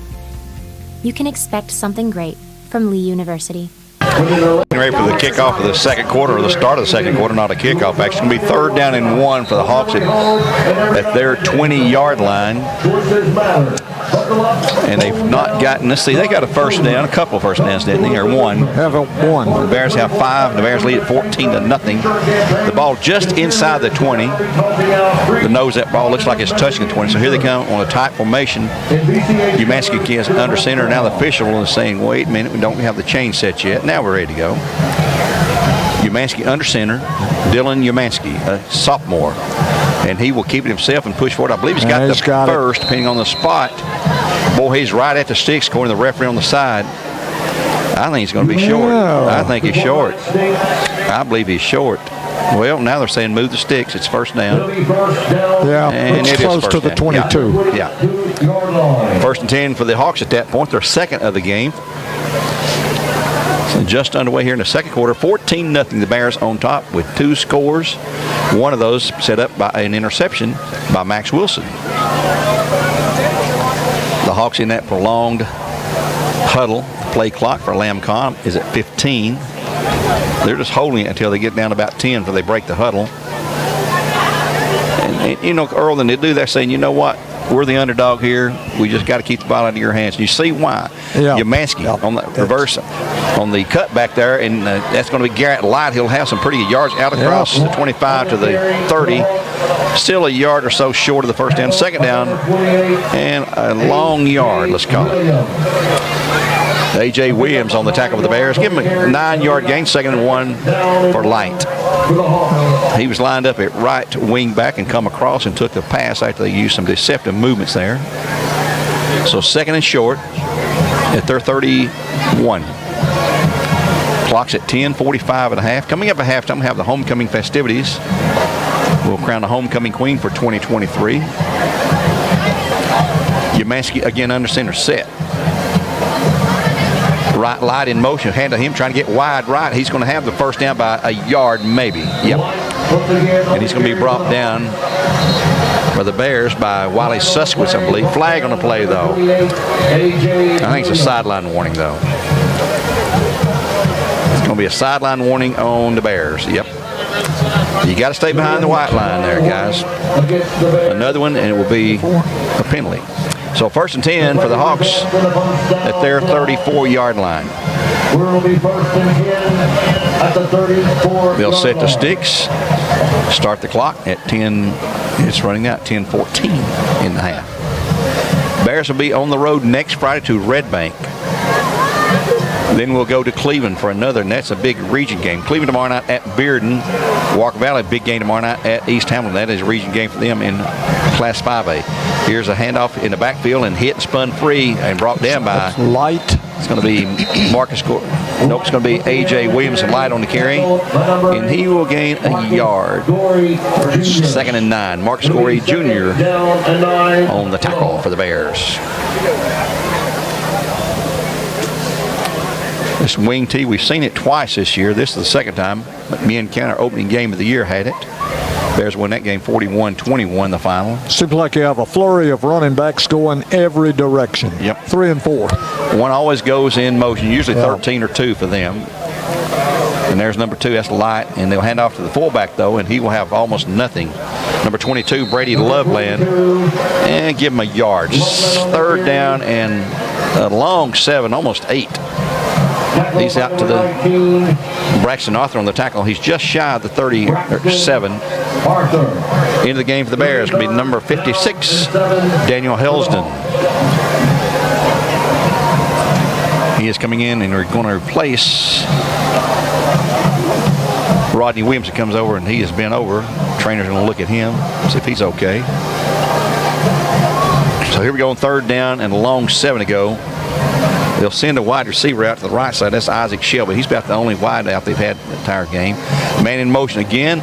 you can expect something great from Lee University. Ready for the kickoff of the second quarter, or the start of the second quarter, not a kickoff. Actually, it's going to be 3rd down and 1 for the Hawks at their 20-yard line. And they've not gotten, let's see, they got a first down, a couple of first downs, didn't they? Or one. Have a 1. The Bears have 5. The Bears lead at 14-0. The ball just inside the 20. The nose of that ball looks like it's touching the 20. So here they come on a tight formation. Umansky gets under center. Now the official is saying, wait a minute, we don't have the chain set yet. Now we're ready to go. Umansky under center. Dylan Umansky, a sophomore. And he will keep it himself and push forward. I believe he's got the first, depending on the spot. Boy, he's right at the sticks, according to the referee on the side. I think he's going to be short. I think he's short. I believe he's short. Well, now they're saying move the sticks. It's first down. Yeah, and it's close to the 22. Yeah. 1st and 10 for the Hawks at that point. Their second of the game. So just underway here in the second quarter. 14-0. The Bears on top with 2 scores. One of those set up by an interception by Max Wilson. The Hawks in that prolonged huddle. Play clock for Lamcom is at 15. They're just holding it until they get down to about 10 before they break the huddle. And you know, Earl, then they do that saying, you know what? We're the underdog here. We just got to keep the ball out of your hands. And you see why. Yeah. Umansky on the reverse, on the cut back there, and that's going to be Garrett Light. He'll have some pretty good yards out across the 25 to the 30. Still a yard or so short of the first down. Second down, and a long yard, let's call it. A.J. Williams on the tackle of the Bears. Give him a 9-yard gain, 2nd and 1 for Light. He was lined up at right wing back and come across and took the pass after they used some deceptive movements there. So 2nd and short. at their 31. Clock's at 10:45 at a half. Coming up at halftime, we have the homecoming festivities. We'll crown the homecoming queen for 2023. Umansky again under center set. Right light in motion. Hand to him trying to get wide right. He's going to have the first down by a yard maybe. Yep. And he's going to be brought down for the Bears by Wiley Suskowitz, I believe. Flag on the play, though. I think it's a sideline warning, though. It's going to be a sideline warning on the Bears. Yep. You got to stay behind the white line there, guys. Another one, and it will be a penalty. So 1st and 10 for the Hawks at their 34-yard line. We'll be 1st and 10 at the 34. They'll set the sticks, start the clock at 10. It's running out 10:14 in the half. Bears will be on the road next Friday to Red Bank. Then we'll go to Cleveland for another, and that's a big region game. Cleveland tomorrow night at Bearden. Walker Valley, big game tomorrow night at East Hamilton. That is a region game for them in Class 5A. Here's a handoff in the backfield and hit and spun free and brought down by Light. It's going to be Marcus. Nope, it's going to be A.J. Williamson Light on the carry, and he will gain a yard. 2nd and 9. Marcus Gorey Jr. on the tackle for the Bears. This wing tee, we've seen it twice this year. This is the second time. McMinn County, our opening game of the year, had it. Bears win that game 41-21, the final. Seems like you have a flurry of running backs going every direction. Yep. 3 and 4. One always goes in motion, usually 13 or 2 for them. And there's number 2, that's Light, and they'll hand off to the fullback, though, and he will have almost nothing. Number 22, Brady Loveland, and give him a yard. 3rd down and a long 7, almost 8. He's out to the Braxton Arthur on the tackle. He's just shy of the 37. Into the game for the Bears will be number 56, Daniel Helsden. He is coming in, and we're going to replace Rodney Williams. That comes over, and he has been over. Trainer's going to look at him, see if he's okay. So here we go on 3rd down and a long 7 to go. They'll send a wide receiver out to the right side. That's Isaac Shelby. He's about the only wide out they've had the entire game. Man in motion again.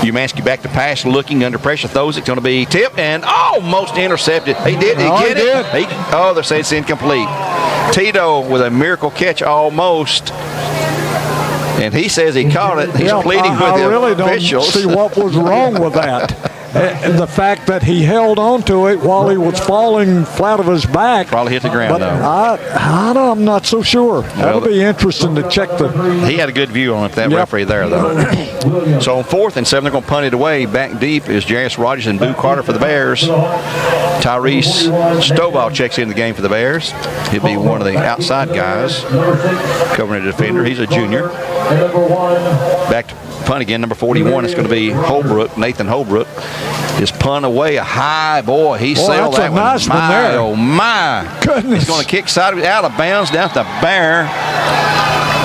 Umansky back to pass, looking under pressure. Throws it. Going to be tipped and almost intercepted. He did. He get it. They say it's incomplete. Tito with a miracle catch almost. And he says he caught it. He's pleading with the officials. I really don't see what was wrong with that. The fact that he held on to it while he was falling flat of his back. Probably hit the ground, though. I'm not so sure. That'll be interesting to check He had a good view on it, that referee there, though. So on 4th and 7, they're going to punt it away. Back deep is Jarius Rogers and Boo Carter for the Bears. Tyrese Stovall checks in the game for the Bears. He'll be one of the outside guys covering a defender. He's a junior. Back to punt again, number 41. It's going to be Holbrook, Nathan Holbrook. His punt away, a high, boy, he sailed that one. Nice one there. Oh, my. Goodness. He's going to kick side out of bounds down to the Bear.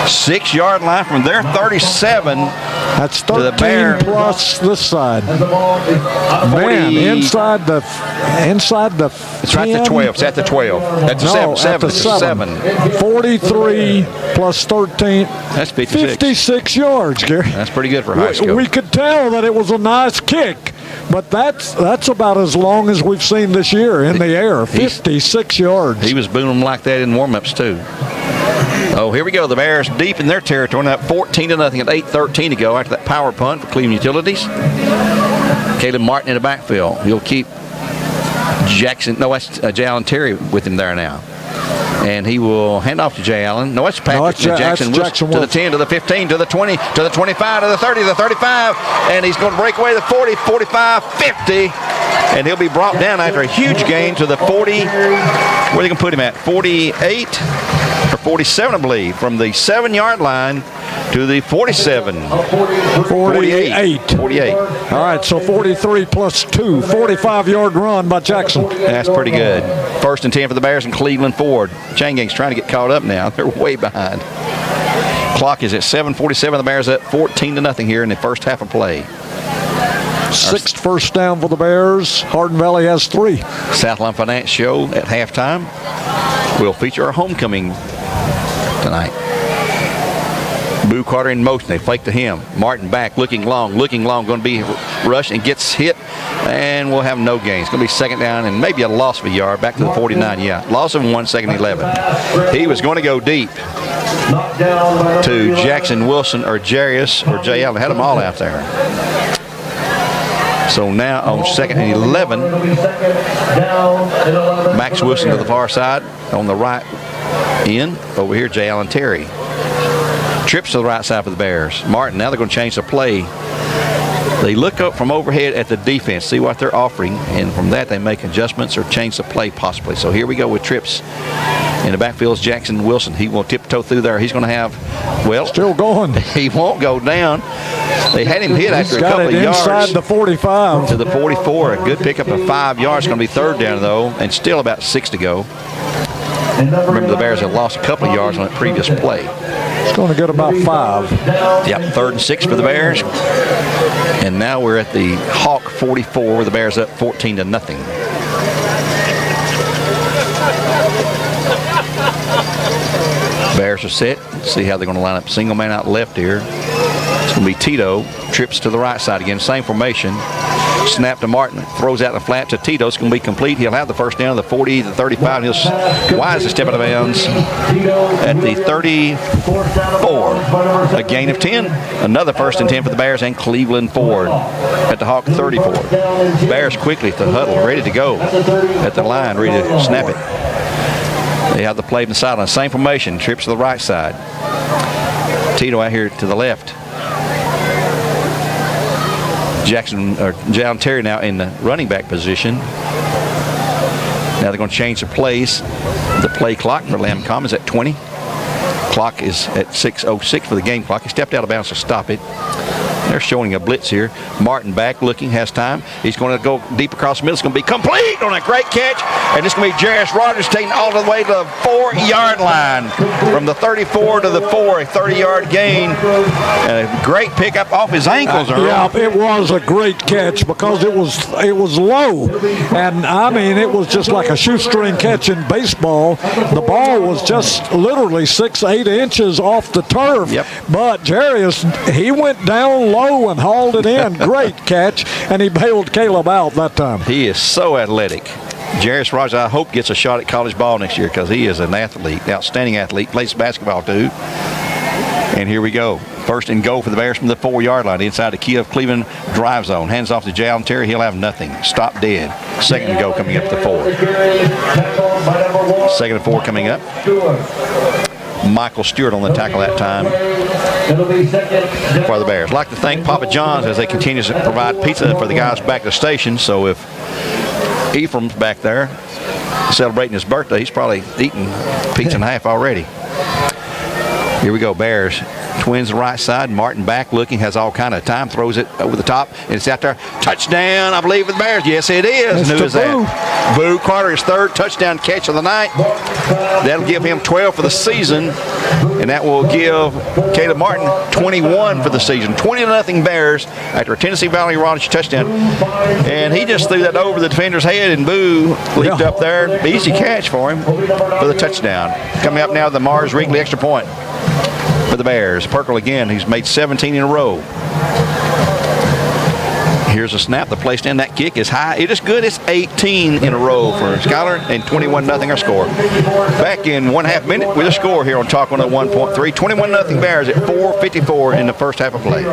6-yard line from their 37. That's 13 plus this side. Man, inside the It's right at the 12. It's at the 12. That's a 7. It's a 7. 43 plus 13. That's 56. 56 yards, Gary. That's pretty good for high school. We could tell that it was a nice kick, but that's about as long as we've seen this year in the air. 56 yards. He was booning like that in warm-ups, too. Oh, here we go. The Bears deep in their territory. Now 14-0 at 8:13 to go after that power punt for Cleveland Utilities. Caleb Martin in the backfield. He'll keep Jackson. No, that's Jay Allen Terry with him there now. And he will hand off to Jay Allen. No, it's Patrick Jackson to the 10, to the 15, to the 20, to the 25, to the 30, to the 35. And he's going to break away the 40, 45, 50. And he'll be brought down after a huge gain to the 40. Where are they going to put him at? 48 or 47, I believe, from the 7-yard line to the 47. 48. All right, so 43 plus 2, 45-yard run by Jackson. That's pretty good. 1st and 10 for the Bears and Cleveland Ford. Chain Gang's trying to get caught up now. They're way behind. Clock is at 7:47. The Bears up 14-0 here in the first half of play. 6th first down for the Bears. Hardin Valley has 3. Southland Finance Show at halftime. will feature our homecoming tonight. Boo Carter in motion. They flake to him. Martin back, looking long, going to be rushed and gets hit, and we'll have no gain. It's going to be second down and maybe a loss of a yard back to the 49. Yeah, loss of 1, second and 11. He was going to go deep to Jackson Wilson or Jarius or Jay Allen. Had them all out there. So now on second and 11, Max Wilson to the far side on the right end. Over here, Jay Allen Terry. Trips to the right side for the Bears. Martin, now they're going to change the play. They look up from overhead at the defense, see what they're offering, and from that they make adjustments or change the play possibly. So here we go with trips. In the backfield is Jackson Wilson. He will tiptoe through there. He's going to have, well, still going. He won't go down. They had him hit after a couple of yards. Inside the 45. To the 44. A good pickup of 5 yards. It's going to be third down, though, and still about 6 to go. Remember, the Bears had lost a couple of yards on that previous play. It's going to get about 5. Yep, 3rd and 6 for the Bears. And now we're at the Hawk 44, where the Bears up 14-0. Bears are set. Let's see how they're going to line up. Single man out left here. It's going to be Tito. Trips to the right side again. Same formation. Snap to Martin. Throws out the flat to Tito. It's going to be complete. He'll have the first down, the 40, the 35. He'll wisely step out of bounds at the 34. A gain of 10. Another 1st and 10 for the Bears and Cleveland Ford at the Hawk 34. Bears quickly to the huddle, ready to go at the line, ready to snap it. They have the play in the sideline. Same formation. Trips to the right side. Tito out here to the left. Jalen Terry now in the running back position. Now they're going to change the plays. The play clock for Lamcom is at 20. Clock is at 6:06 for the game clock. He stepped out of bounds to stop it. They're showing a blitz here. Martin back looking, has time. He's going to go deep across the middle. It's going to be complete on a great catch. And it's going to be Jarius Rogers taking all the way to the 4-yard line. From the 34 to the 4, a 30-yard gain. And a great pickup off his ankles. Yeah, it was a great catch because it was low. And, I mean, it was just like a shoestring catch in baseball. The ball was just literally 6-8 inches off the turf. Yep. But Jarius, he went down low and hauled it in. Great catch, and he bailed Caleb out that time. He is so athletic. Jarius Rogers, I hope, gets a shot at college ball next year because he is an athlete, outstanding athlete, plays basketball too. And here we go. 1st and goal for the Bears from the 4-yard line inside the key of Cleveland drive zone. Hands off to Jalen Terry. He'll have nothing. Stop dead. 2nd and goal coming up to 4. 2nd and 4 coming up. Michael Stewart on the tackle that time for the Bears. I'd like to thank Papa John's as they continue to provide pizza for the guys back at the station. So if Ephraim's back there celebrating his birthday, he's probably eating pizza and a half already. Here we go, Bears. Twins the right side. Martin back looking, has all kind of time, throws it over the top, and it's out there. Touchdown, I believe, with the Bears. Yes, it is. And who is that? Boo Carter, his 3rd touchdown catch of the night. That'll give him 12 for the season, and that will give Caleb Martin 21 for the season. 20-0 Bears after a Tennessee Valley Rogers touchdown. And he just threw that over the defender's head, and Boo leaped up there. Easy catch for him for the touchdown. Coming up now, the Mars Wrigley extra point for the Bears. Perkle again. He's made 17 in a row. Here's a snap. The place down. That kick is high. It is good. It's 18 in a row for Schuyler, and 21-0 our score. Back in 1/2 minute with a score here on Talk 101.3. 21-0 Bears at 4:54 in the first half of play.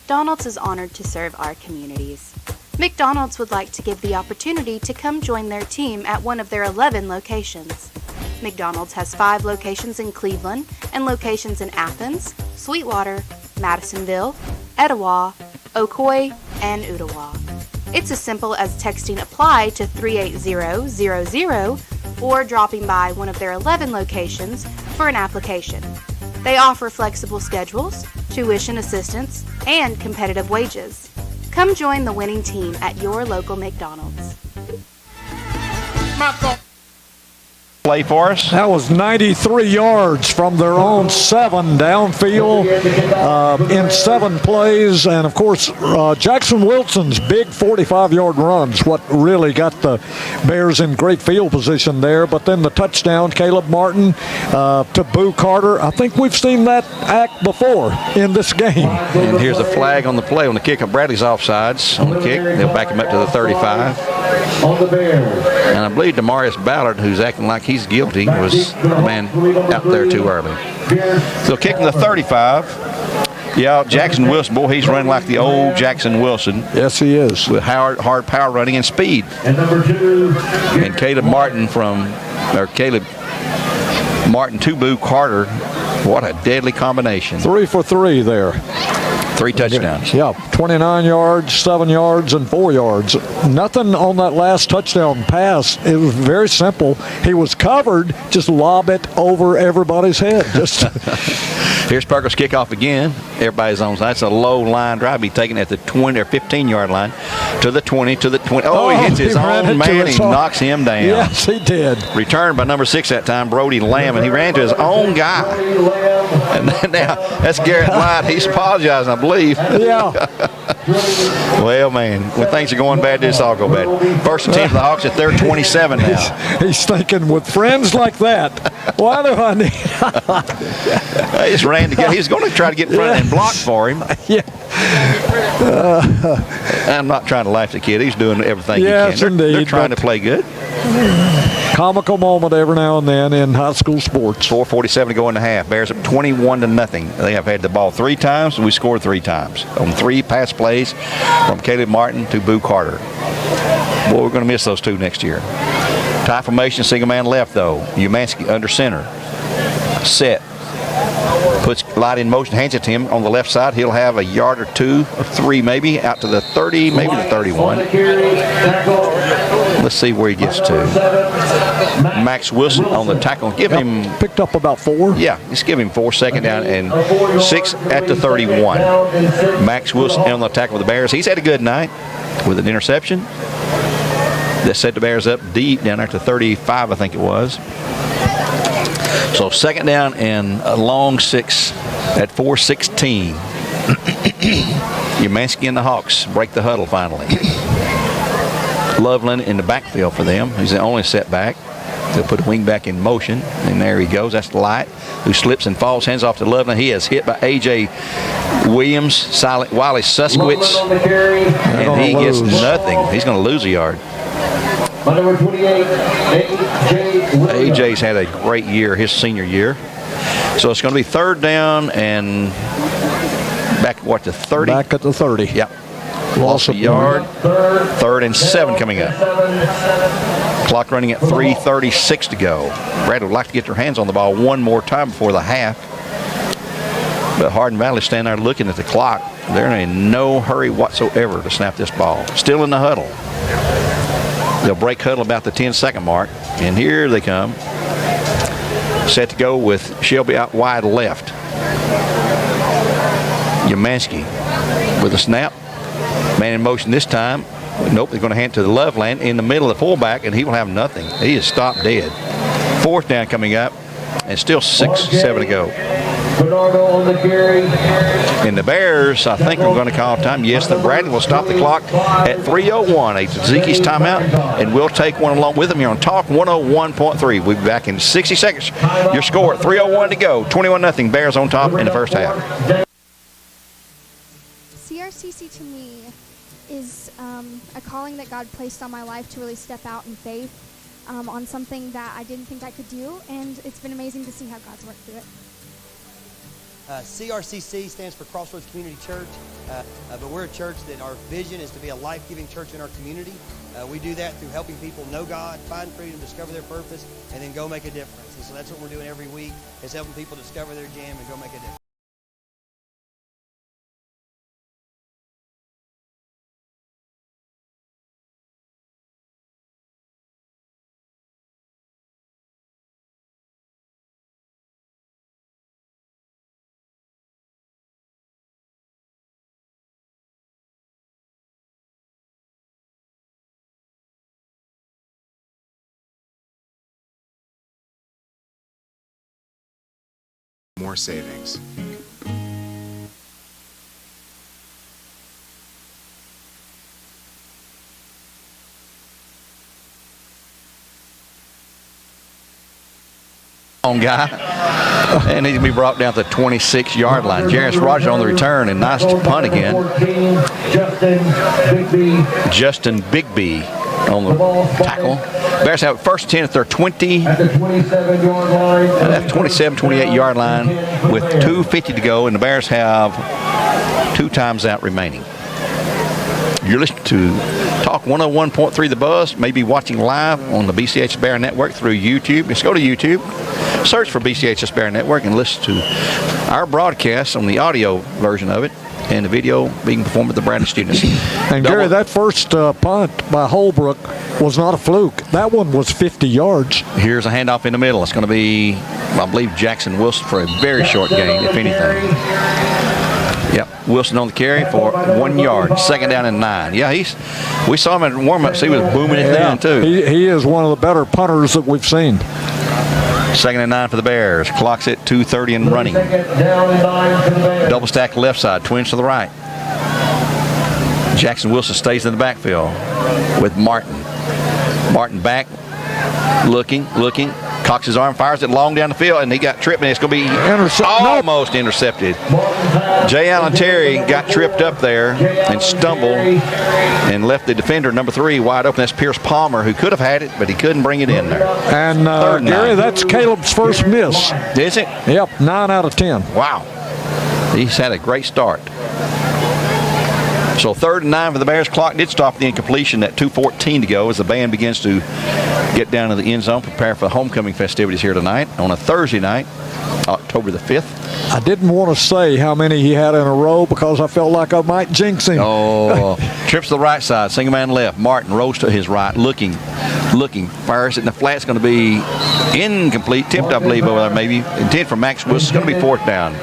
McDonald's is honored to serve our communities. McDonald's would like to give the opportunity to come join their team at one of their 11 locations. McDonald's has 5 locations in Cleveland and locations in Athens, Sweetwater, Madisonville, Etowah, Ocoee, and Ottawa. It's as simple as texting APPLY to 38000 or dropping by one of their 11 locations for an application. They offer flexible schedules, tuition assistance, and competitive wages. Come join the winning team at your local McDonald's. play for us? That was 93 yards from their own 7 downfield in 7 plays. And, of course, Jackson Wilson's big 45-yard runs what really got the Bears in great field position there. But then the touchdown, Caleb Martin to Boo Carter. I think we've seen that act before in this game. And here's a flag on the play on the kick of Bradley's offsides on the kick. They'll back him up to the 35. And I believe Demarius Ballard, who's acting like he's guilty, was the man out there too early. So kicking the 35. Yeah, Jackson Wilson, boy, he's running like the old Jackson Wilson. Yes, he is. With hard power running and speed. And Caleb Martin to Boo Carter. What a deadly combination. 3 for 3 there. 3 touchdowns. Yeah, 29 yards, 7 yards, and 4 yards. Nothing on that last touchdown pass. It was very simple. He was covered, just lob it over everybody's head. Here's Parker's kickoff again. Everybody's on. That's a low line drive. Be taken at the 20 or 15-yard line to the 20, to the 20. Oh, he hits his own man. He knocks him down. Yes, he did. Returned by number 6 that time, Brody Lamb, and he ran to his own guy. And then now that's Garrett White. He's apologizing, I believe. Yeah. Well, man, when things are going bad, this all go bad. First and 10 for the Hawks at their 27 now. He's thinking, with friends like that, why do I need? He just ran together. He was going to try to get in front and block for him. Yeah. I'm not trying to laugh at the kid. He's doing everything he can. They're trying to play good. Comical moment every now and then in high school sports. 4:47 to go in the half. Bears up 21-0. They have had the ball 3 times, and we scored 3 times on 3 pass plays from Caleb Martin to Boo Carter. Boy, we're going to miss those 2 next year. Tie formation, single man left though. Umansky under center. Set. Puts Light in motion, hands it to him on the left side. He'll have a yard or 2 or 3 maybe out to the 30, maybe the 31. Let's see where he gets to. Max Wilson on the tackle. Give him. Picked up about 4. Yeah, just give him 4, second down and 6 at the 31. Max Wilson on the tackle with the Bears. He's had a good night with an interception that set the Bears up deep down there to 35, I think it was. So second down and a long 6 at 4:16. Umansky and the Hawks break the huddle finally. Loveland in the backfield for them. He's the only setback. They'll put a wing back in motion, and there he goes. That's Light, who slips and falls, hands off to Loveland. He is hit by A.J. Williams, Wiley Suskowitz, and he gets nothing. He's going to lose a yard. Number 28, AJ's had a great year, his senior year. So it's going to be third down and back at the 30? Back at the 30. Yep. Lost a yard. 3rd and 7 coming up. Clock running at 3:36 to go. Brad would like to get their hands on the ball one more time before the half. But Hardin Valley standing there looking at the clock. They're in no hurry whatsoever to snap this ball. Still in the huddle. They'll break huddle about the 10-second mark. And here they come. Set to go with Shelby out wide left. Umansky with a snap. Man in motion this time. Nope, they're going to hand it to the Loveland in the middle of the fullback, and he will have nothing. He is stopped dead. 4th down coming up, and still 6-7 to go. Bernardo on the carry. And the Bears, I think, are going to call time. Yes, the Bradley will stop the clock at 3:01. A Tzatziki's timeout, and we'll take one along with them here on Talk 101.3. We'll be back in 60 seconds. Your score at 3:01 to go. 21-0. Bears on top in the first half. CRCC to me is a calling that God placed on my life to really step out in faith on something that I didn't think I could do, and it's been amazing to see how God's worked through it. CRCC stands for Crossroads Community Church, but we're a church that our vision is to be a life-giving church in our community. We do that through helping people know God, find freedom, discover their purpose, and then go make a difference. And so that's what we're doing every week, is helping people discover their jam and go make a difference. more savings. Guy, and he's going to be brought down to the 26-yard line. Jarris Rogers on the return, and nice punt again. Justin Bigby on the tackle. Bears have first 10 at their 20. At the 27-28 yard line with 2:50 to go, and the Bears have 2 times out remaining. You're listening to Talk 101.3 The Buzz, maybe watching live on the BCHS Bear Network through YouTube. Just go to YouTube, search for BCHS Bear Network, and listen to our broadcast on the audio version of it and the video being performed at the Bradley students. And Gary, that first punt by Holbrook was not a fluke. That one was 50 yards. Here's a handoff in the middle. It's going to be, I believe, Jackson Wilson for a very short gain, if anything. Yep, Wilson on the carry for 1 yard. 2nd down and 9. Yeah, we saw him in warm-ups. He was booming it down, too. He is one of the better punters that we've seen. 2nd and 9 for the Bears. Clock's at 2:30 and running. Double stack left side, twins to the right. Jackson Wilson stays in the backfield with Martin. Martin back, looking, cocks his arm, fires it long down the field, and he got tripped, and it's going to be almost intercepted. Jay Allen Terry got tripped up there and stumbled and left the defender, number 3, wide open. That's Pierce Palmer, who could have had it, but he couldn't bring it in there. And Gary, that's Caleb's first miss. Is it? Yep, 9 out of 10. Wow. He's had a great start. So 3rd and 9 for the Bears. Clock did stop the incompletion at 2:14 to go as the band begins to get down to the end zone, prepare for the homecoming festivities here tonight on a Thursday night, October the 5th. I didn't want to say how many he had in a row because I felt like I might jinx him. Oh, trips to the right side, single man left. Martin rolls to his right, looking, fires it in the flat. It's going to be incomplete, tipped, I believe, over there maybe. Intent for Max Wilson. It's going to be 4th down.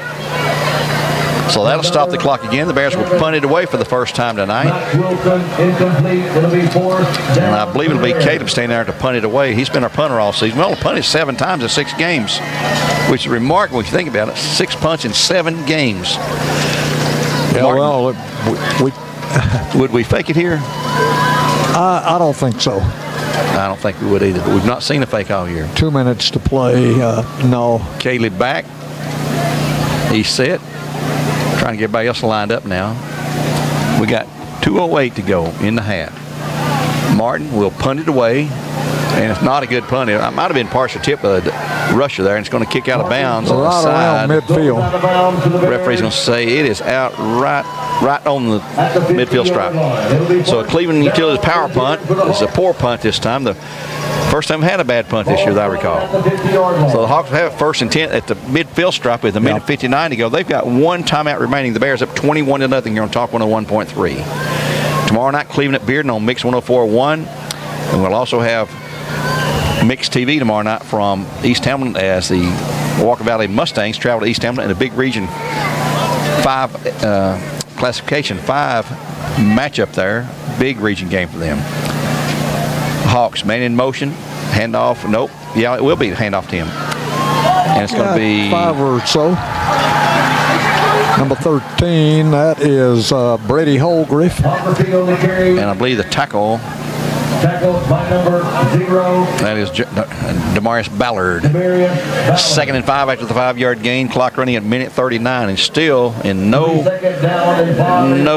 So that'll stop the clock again. The Bears will punt it away for the first time tonight. And I believe it'll be Caleb staying there to punt it away. He's been our punter all season. We only punted 7 times in 6 games, which is remarkable if you think about it. 6 punts in 7 games. Yeah, well, would we fake it here? I don't think so. I don't think we would either, but we've not seen a fake all year. 2 minutes to play, no. Caleb back. He's set. Trying to get everybody else lined up now. We got 2:08 to go in the half. Martin will punt it away, and it's not a good punt. It might have been partial tip of the rusher there, and it's going to kick out of bounds on the side. Around midfield. Referee's going to say it is out right on the midfield stripe. So a Cleveland Utilities power punt. It's a poor punt this time. The first time we had a bad punt this year that I recall. So the Hawks have 1st and 10 at the midfield stripe with a minute 59 to go. They've got 1 timeout remaining. The Bears up 21-0 here on Talk 101.3. Tomorrow night, Cleveland at Bearden on Mix 104.1. And we'll also have Mix TV tomorrow night from East Hamilton as the Walker Valley Mustangs travel to East Hamilton in a big Region 5 Classification 5 matchup there. Big region game for them. Hawks, man in motion, handoff. Nope. Yeah, it will be a handoff to him. And it's going to be 5 or so. Number 13, that is Brady Holgriff. And I believe the tackle. By number 0. That is Demarius Ballard. 2nd and 5 after the 5-yard gain. Clock running at minute 39 and still in no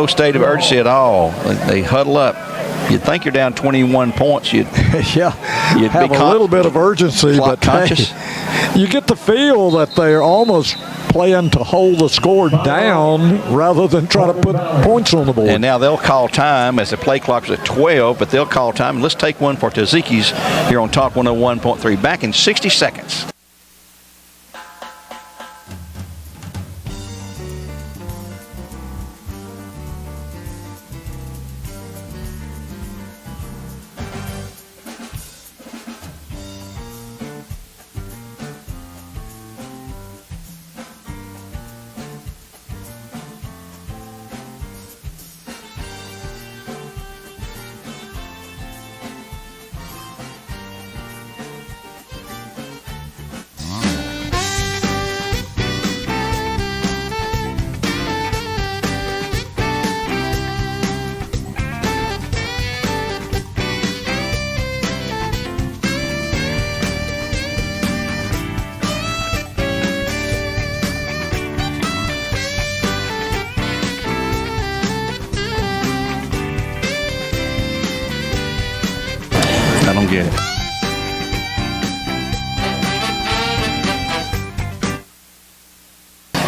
state of urgency at all. They huddle up. You'd think you're down 21 points. You'd have a little bit of urgency, but conscious. You get the feel that they're almost playing to hold the score down rather than try to put points on the board. And now they'll call time as the play clock's at 12, but they'll call time. And let's take one for Taziki's here on Talk 101.3. Back in 60 seconds. get it.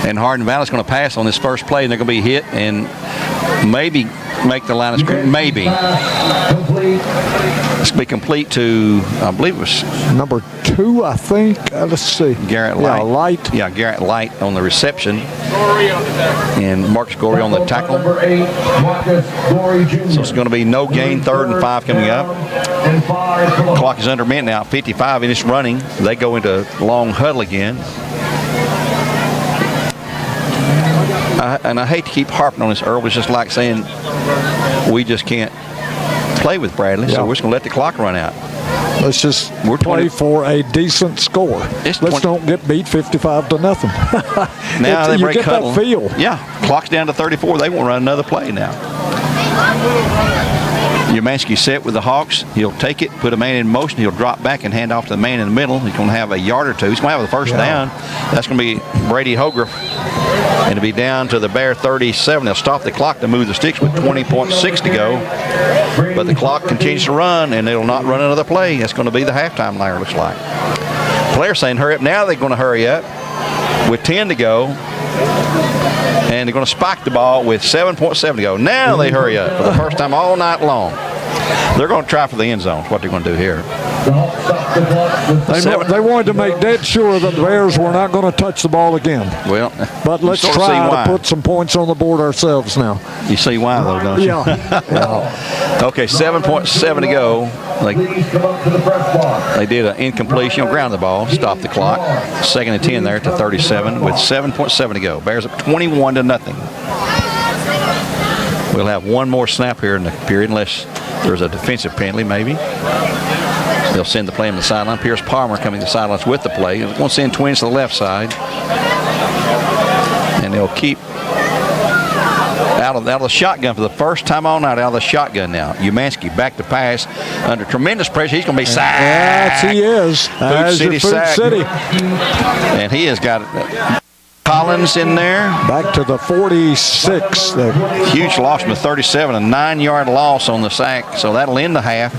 And Hardin Valley's going to pass on this first play, and they're going to be hit and maybe make the line of scrimmage. Maybe. It's going to be complete to, I believe it was number 2, I think. Let's see. Garrett Light. Yeah, Light. Yeah, Garrett Light on the reception. And Marcus Gorey on the tackle. So it's going to be no gain, 3rd and 5 coming up. Clock is under a minute now, 55, and it's running. They go into long huddle again. And I hate to keep harping on this, Earl. It's just like saying we just can't play with Bradley, so we're just going to let the clock run out. Let's just play for a decent score. Let's don't get beat 55 to nothing. Now they break huddle. That feel. Yeah, clock's down to 34. They won't run another play now. Umansky set with the Hawks. He'll take it, put a man in motion. He'll drop back and hand off to the man in the middle. He's going to have a yard or two. He's going to have the first down. That's going to be Brady Hogarth. And it'll be down to the Bear 37. They'll stop the clock to move the sticks with 20.6 to go. But the clock continues to run, and it'll not run another play. That's going to be the halftime line, looks like. Players saying hurry up. Now they're going to hurry up with 10 to go. And they're going to spike the ball with 7.7 to go. Now they hurry up for the first time all night long. They're going to try for the end zone. What they're going to do here. They wanted to make dead sure that the Bears were not going to touch the ball again. Well, but let's try to put some points on the board ourselves now. You see why, though, don't you? Yeah. Okay, 7.7 to go. They did an incompletion, ground the ball, stop the clock. 2nd and 10 there to 37 with 7.7 to go. Bears up 21 to nothing. We'll have one more snap here in the period unless there's a defensive penalty maybe. They'll send the play on the sideline. Pierce Palmer coming to the sidelines with the play. They're going to send twins to the left side. And they'll keep out of the shotgun for the first time all night, out of the shotgun now. Umansky back to pass under tremendous pressure. He's going to be sacked. Yes, he is. Food City sack. And he has got Collins in there. Back to the 46. Huge loss from the 37, a 9-yard loss on the sack. So that'll end the half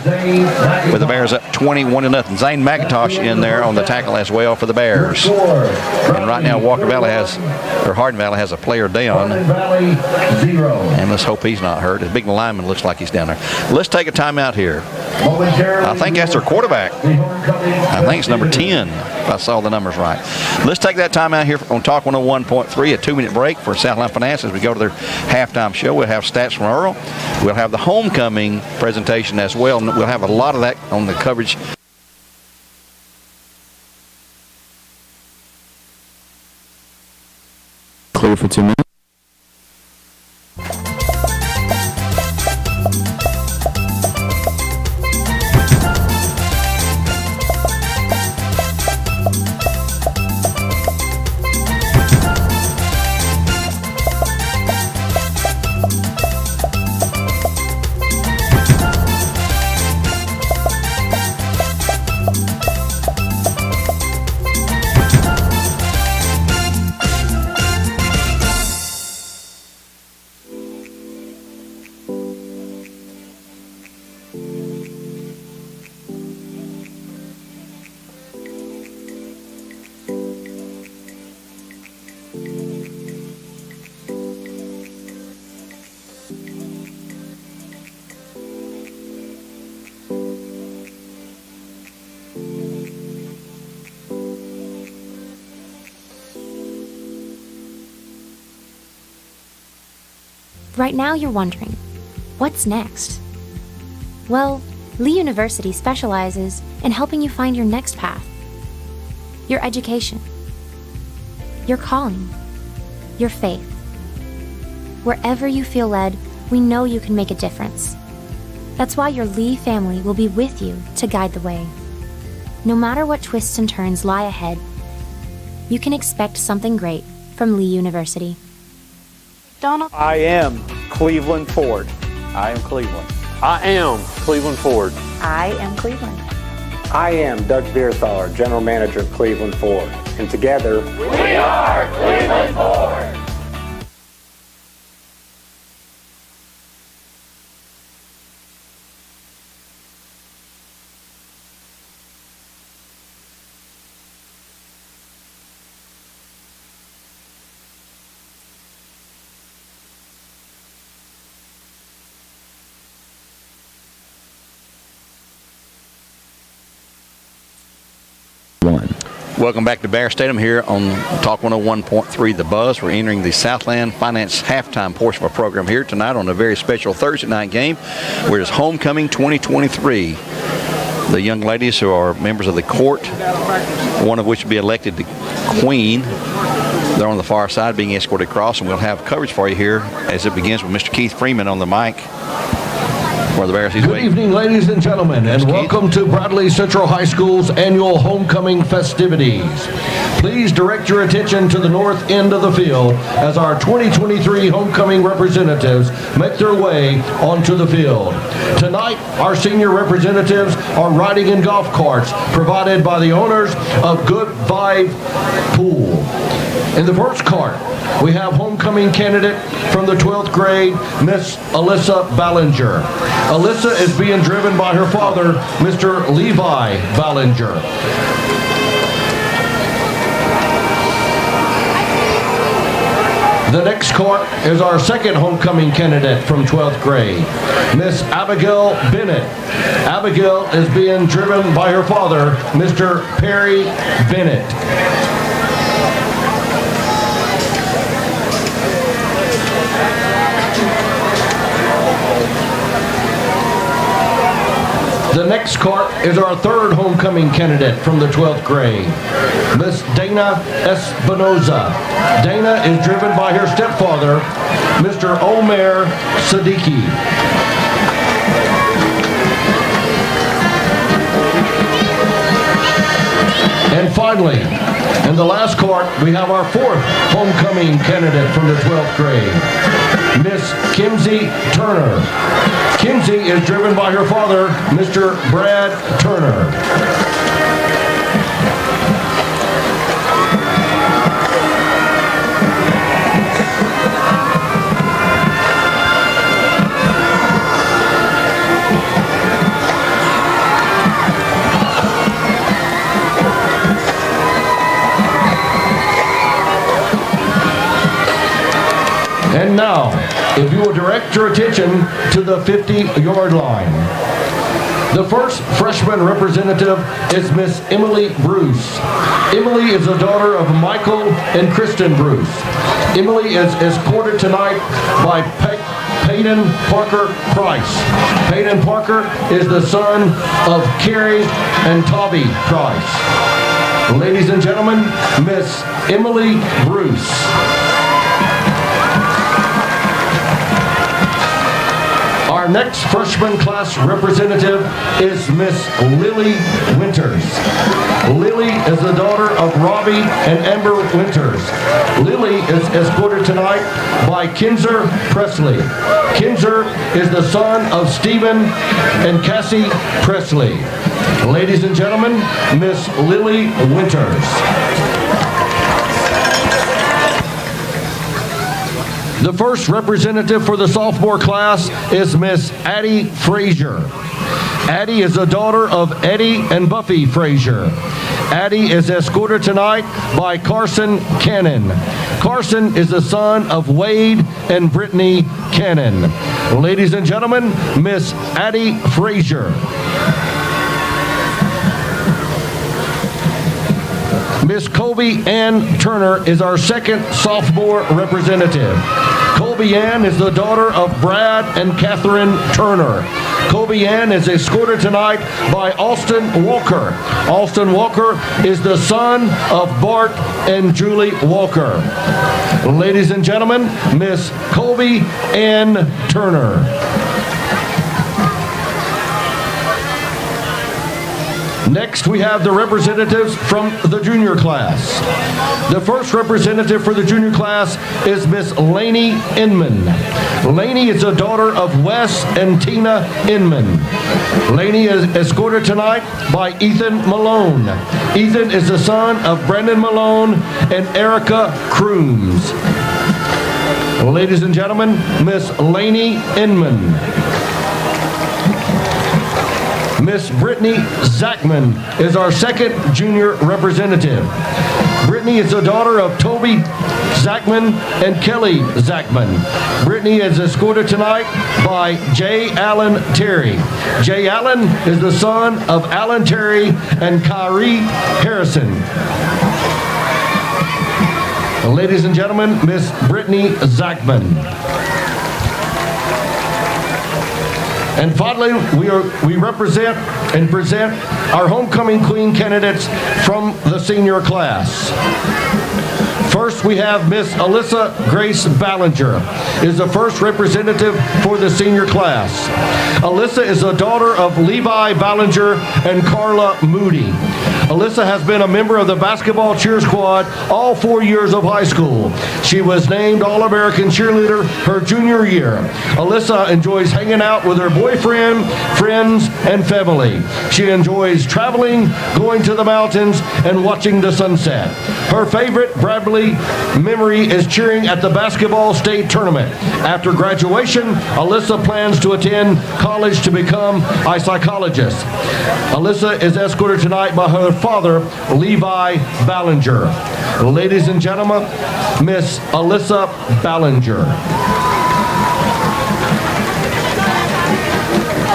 with the Bears up 21 to nothing. Zane McIntosh in there on the tackle as well for the Bears. And right now Hardin Valley has a player down. And let's hope he's not hurt. His big lineman looks like he's down there. Let's take a timeout here. I think that's their quarterback. I think it's number 10, if I saw the numbers right. Let's take that timeout here on Talk 101.3, a 2-minute break for Southline Finance as we go to their halftime show. We'll have stats from Earl. We'll have the homecoming presentation as well, and we'll have a lot of that on the coverage. Clear for 2 minutes. Right now you're wondering, what's next? Well, Lee University specializes in helping you find your next path. Your education. Your calling. Your faith. Wherever you feel led, we know you can make a difference. That's why your Lee family will be with you to guide the way. No matter what twists and turns lie ahead, you can expect something great from Lee University. Donald. I am Cleveland Ford. I am Cleveland. I am Cleveland Ford. I am Cleveland. I am Doug Beerthaler, General Manager of Cleveland Ford. And together, we are Cleveland Ford. Welcome back to Bear Stadium here on Talk 101.3 The Buzz. We're entering the Southland Finance halftime portion of our program here tonight on a very special Thursday night game where it's Homecoming 2023. The young ladies who are members of the court, one of which will be elected the Queen, they're on the far side being escorted across, and we'll have coverage for you here as it begins with Mr. Keith Freeman on the mic. For the Bears, Good evening, ladies and gentlemen, and welcome to Bradley Central High School's annual homecoming festivities. Please direct your attention to the north end of the field as our 2023 homecoming representatives make their way onto the field. Tonight, our senior representatives are riding in golf carts provided by the owners of Good Vibe Pool. In the first cart, we have homecoming candidate from the 12th grade, Miss Alyssa Ballinger. Alyssa is being driven by her father, Mr. Levi Ballinger. The next cart is our second homecoming candidate from 12th grade, Miss Abigail Bennett. Abigail is being driven by her father, Mr. Perry Bennett. The next cart is our third homecoming candidate from the 12th grade, Miss Dana Espinoza. Dana is driven by her stepfather, Mr. Omer Siddiqui. And finally, in the last cart, we have our fourth homecoming candidate from the 12th grade, Miss Kimsey Turner. Kimsey is driven by her father, Mr. Brad Turner. And now, if you will direct your attention to the 50-yard line. The first freshman representative is Miss Emily Bruce. Emily is the daughter of Michael and Kristen Bruce. Emily is escorted tonight by Peyton Parker Price. Peyton Parker is the son of Carrie and Toby Price. Ladies and gentlemen, Miss Emily Bruce. Our next freshman class representative is Miss Lily Winters. Lily is the daughter of Robbie and Amber Winters. Lily is escorted tonight by Kinzer Presley. Kinzer is the son of Stephen and Cassie Presley. Ladies and gentlemen, Miss Lily Winters. The first representative for the sophomore class is Miss Addie Frazier. Addie is the daughter of Eddie and Buffy Frazier. Addie is escorted tonight by Carson Cannon. Carson is the son of Wade and Brittany Cannon. Ladies and gentlemen, Miss Addie Frazier. Miss Colby Ann Turner is our second sophomore representative. Colby Ann is the daughter of Brad and Catherine Turner. Colby Ann is escorted tonight by Austin Walker. Austin Walker is the son of Bart and Julie Walker. Ladies and gentlemen, Miss Colby Ann Turner. Next, we have the representatives from the junior class. The first representative for the junior class is Miss Lainey Inman. Lainey is the daughter of Wes and Tina Inman. Lainey is escorted tonight by Ethan Malone. Ethan is the son of Brandon Malone and Erica Crooms. Ladies and gentlemen, Miss Lainey Inman. Miss Brittany Zachman is our second junior representative. Brittany is the daughter of Toby Zachman and Kelly Zachman. Brittany is escorted tonight by J. Allen Terry. J. Allen is the son of Allen Terry and Kyrie Harrison. Ladies and gentlemen, Miss Brittany Zachman. And finally, we represent and present our homecoming queen candidates from the senior class. First, we have Miss Alyssa Grace Ballinger, is the first representative for the senior class. Alyssa is the daughter of Levi Ballinger and Carla Moody. Alyssa has been a member of the basketball cheer squad all 4 years of high school. She was named All-American Cheerleader her junior year. Alyssa enjoys hanging out with her boyfriend, friends, and family. She enjoys traveling, going to the mountains, and watching the sunset. Her favorite Bradley memory is cheering at the basketball state tournament. After graduation, Alyssa plans to attend college to become a psychologist. Alyssa is escorted tonight by her father, Levi Ballinger. Ladies and gentlemen, Miss Alyssa Ballinger.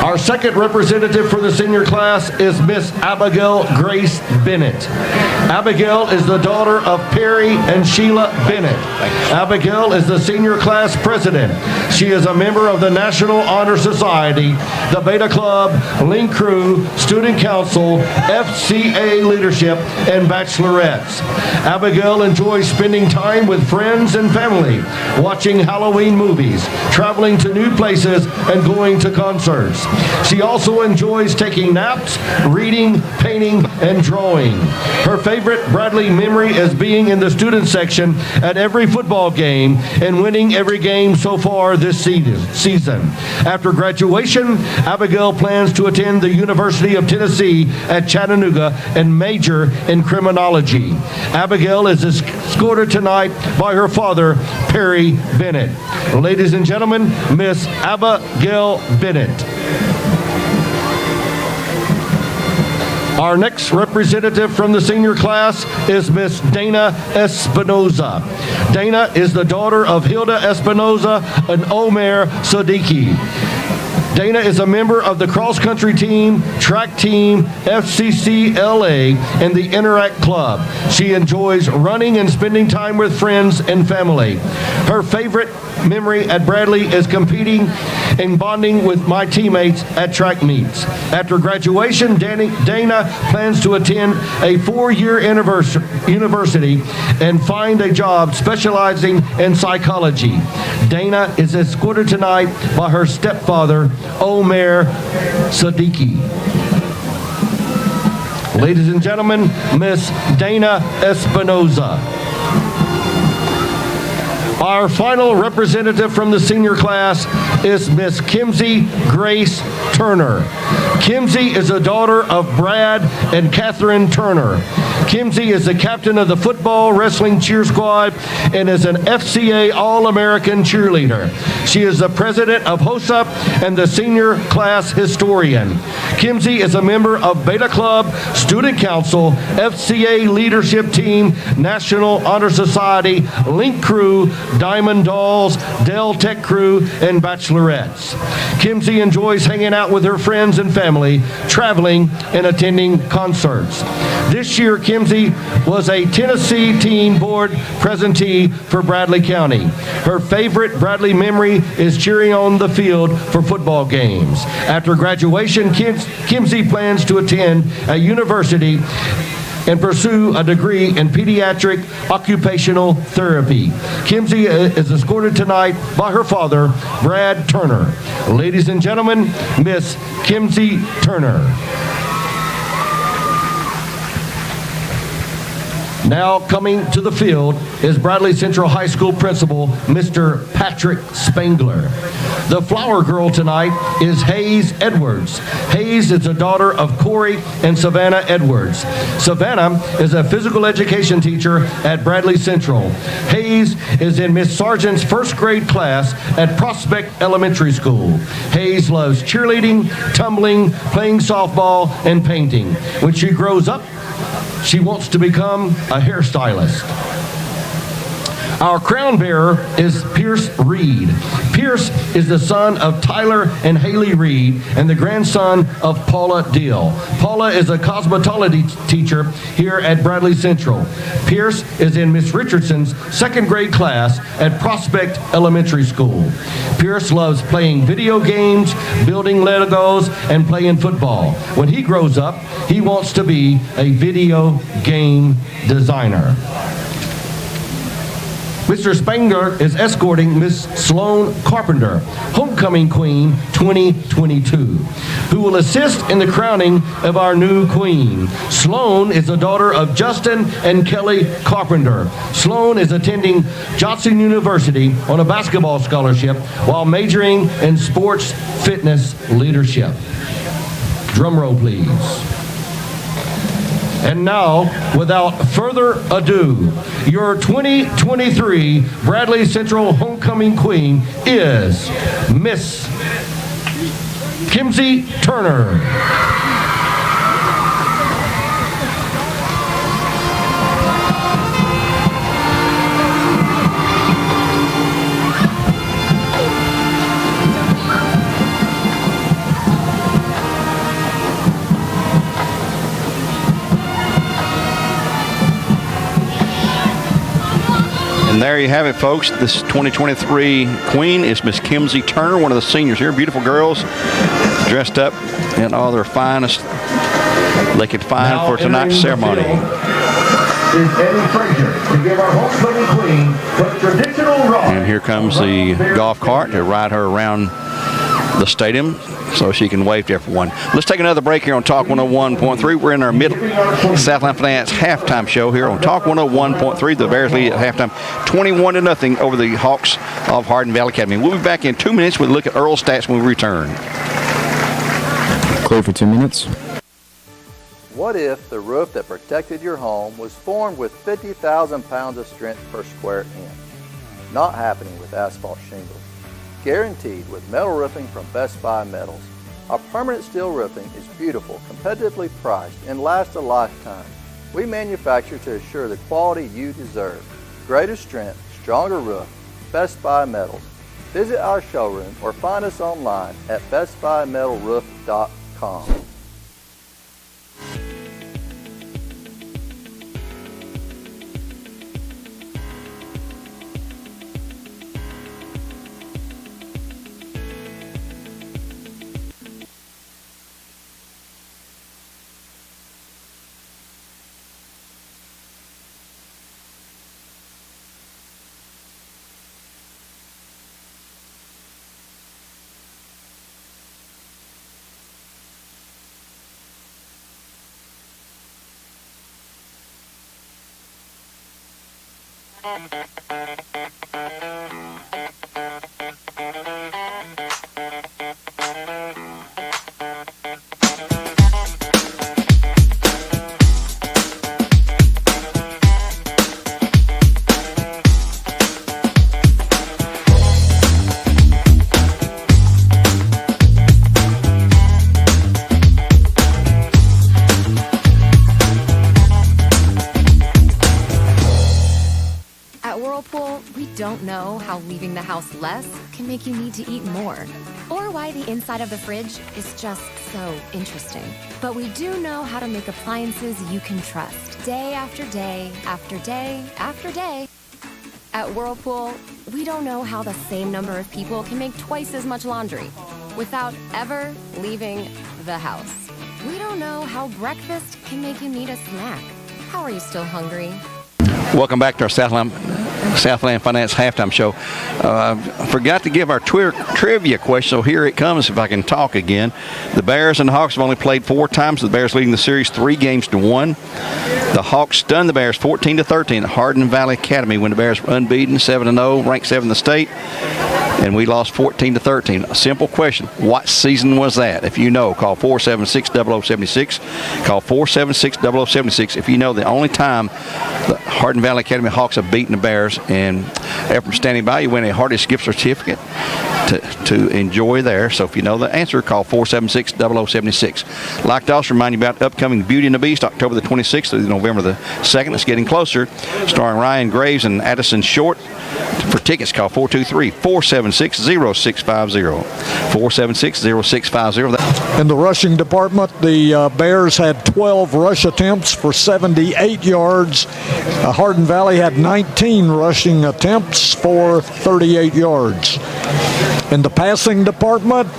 Our second representative for the senior class is Miss Abigail Grace Bennett. Abigail is the daughter of Perry and Sheila Bennett. Abigail is the senior class president. She is a member of the National Honor Society, the Beta Club, Link Crew, Student Council, FCA leadership, and bachelorettes. Abigail enjoys spending time with friends and family, watching Halloween movies, traveling to new places, and going to concerts. She also enjoys taking naps, reading, painting, and drawing. Her favorite Bradley memory is being in the student section at every football game and winning every game so far this season. After graduation, Abigail plans to attend the University of Tennessee at Chattanooga and major in criminology. Abigail is escorted tonight by her father, Perry Bennett. Ladies and gentlemen, Miss Abigail Bennett. Our next representative from the senior class is Miss Dana Espinoza. Dana is the daughter of Hilda Espinoza and Omer Siddiqui. Dana is a member of the cross-country team, track team, FCCLA, and the Interact Club. She enjoys running and spending time with friends and family. Her favorite memory at Bradley is competing and bonding with my teammates at track meets. After graduation, Dana plans to attend a 4-year university and find a job specializing in psychology. Dana is escorted tonight by her stepfather, Omer Siddiqui. Ladies and gentlemen, Miss Dana Espinoza. Our final representative from the senior class is Miss Kimsey Grace Turner. Kimsey is a daughter of Brad and Catherine Turner. Kimsey is the captain of the football wrestling cheer squad and is an FCA All-American cheerleader. She is the president of HOSUP and the senior class historian. Kimsey is a member of Beta Club, Student Council, FCA leadership team, National Honor Society, Link Crew, Diamond Dolls, Dell Tech Crew, and bachelorettes. Kimsey enjoys hanging out with her friends and family, traveling, and attending concerts. This year, Kimsey was a Tennessee Teen Board presentee for Bradley County. Her favorite Bradley memory is cheering on the field for football games. After graduation, Kimsey plans to attend a university and pursue a degree in pediatric occupational therapy. Kimsey is escorted tonight by her father, Brad Turner. Ladies and gentlemen, Miss Kimsey Turner. Now coming to the field is Bradley Central High School Principal, Mr. Patrick Spangler. The flower girl tonight is Hayes Edwards. Hayes is the daughter of Corey and Savannah Edwards. Savannah is a physical education teacher at Bradley Central. Hayes is in Miss Sargent's first grade class at Prospect Elementary School. Hayes loves cheerleading, tumbling, playing softball, and painting. When she grows up, she wants to become a hairstylist. Our crown bearer is Pierce Reed. Pierce is the son of Tyler and Haley Reed and the grandson of Paula Deal. Paula is a cosmetology teacher here at Bradley Central. Pierce is in Miss Richardson's second grade class at Prospect Elementary School. Pierce loves playing video games, building Legos, and playing football. When he grows up, he wants to be a video game designer. Mr. Spangler is escorting Miss Sloan Carpenter, Homecoming Queen 2022, who will assist in the crowning of our new queen. Sloan is the daughter of Justin and Kelly Carpenter. Sloan is attending Johnson University on a basketball scholarship while majoring in sports fitness leadership. Drum roll, please. And now, without further ado, your 2023 Bradley Central Homecoming Queen is Miss Kimsey Turner. And there you have it, folks. This 2023 queen is Miss Kimsey Turner, one of the seniors here. Beautiful girls, dressed up in all their finest they could find Now for tonight's ceremony. Is Eddie Frazier to give our homecoming queen the traditional ride. And here comes the golf cart to ride her around the stadium so she can wave to everyone. Let's take another break here on Talk 101.3. We're in our Southland Finance halftime show here on Talk 101.3. The Bears lead at halftime 21-0 over the Hawks of Hardin Valley Academy. We'll be back in 2 minutes with a look at Earl stats when we return. Clear for 2 minutes. What if the roof that protected your home was formed with 50,000 pounds of strength per square inch? Not happening with asphalt shingles. Guaranteed with metal roofing from Best Buy Metals. Our permanent steel roofing is beautiful, competitively priced, and lasts a lifetime. We manufacture to assure the quality you deserve. Greater strength, stronger roof, Best Buy Metals. Visit our showroom or find us online at bestbuymetalroof.com. Don't know how leaving the house less can make you need to eat more, or why the inside of the fridge is just so interesting. But we do know how to make appliances you can trust, day after day, after day, after day. At Whirlpool, we don't know how the same number of people can make twice as much laundry without ever leaving the house. We don't know how breakfast can make you need a snack. How are you still hungry? Welcome back to our Southland Finance halftime show. Forgot to give our trivia question, so here it comes if I can talk again. The Bears and the Hawks have only played 4 times. The Bears leading the series 3-1. The Hawks stunned the Bears 14-13 at Hardin Valley Academy when the Bears were unbeaten, 7-0, ranked 7th in the state. And we lost 14-13. A simple question. What season was that? If you know, call 476-0076. Call 476-0076 if you know the only time the Hardin Valley Academy Hawks have beaten the Bears. And After standing by, you win a Hardin gift certificate to enjoy there. So if you know the answer, call 476-0076. Like to also remind you about upcoming Beauty and the Beast, October the 26th through November the 2nd. It's getting closer. Starring Ryan Graves and Addison Short. For tickets, call 423-476-0650. 476-0650. In the rushing department, the Bears had 12 rush attempts for 78 yards. Hardin Valley had 19 rushing attempts for 38 yards. In the passing department,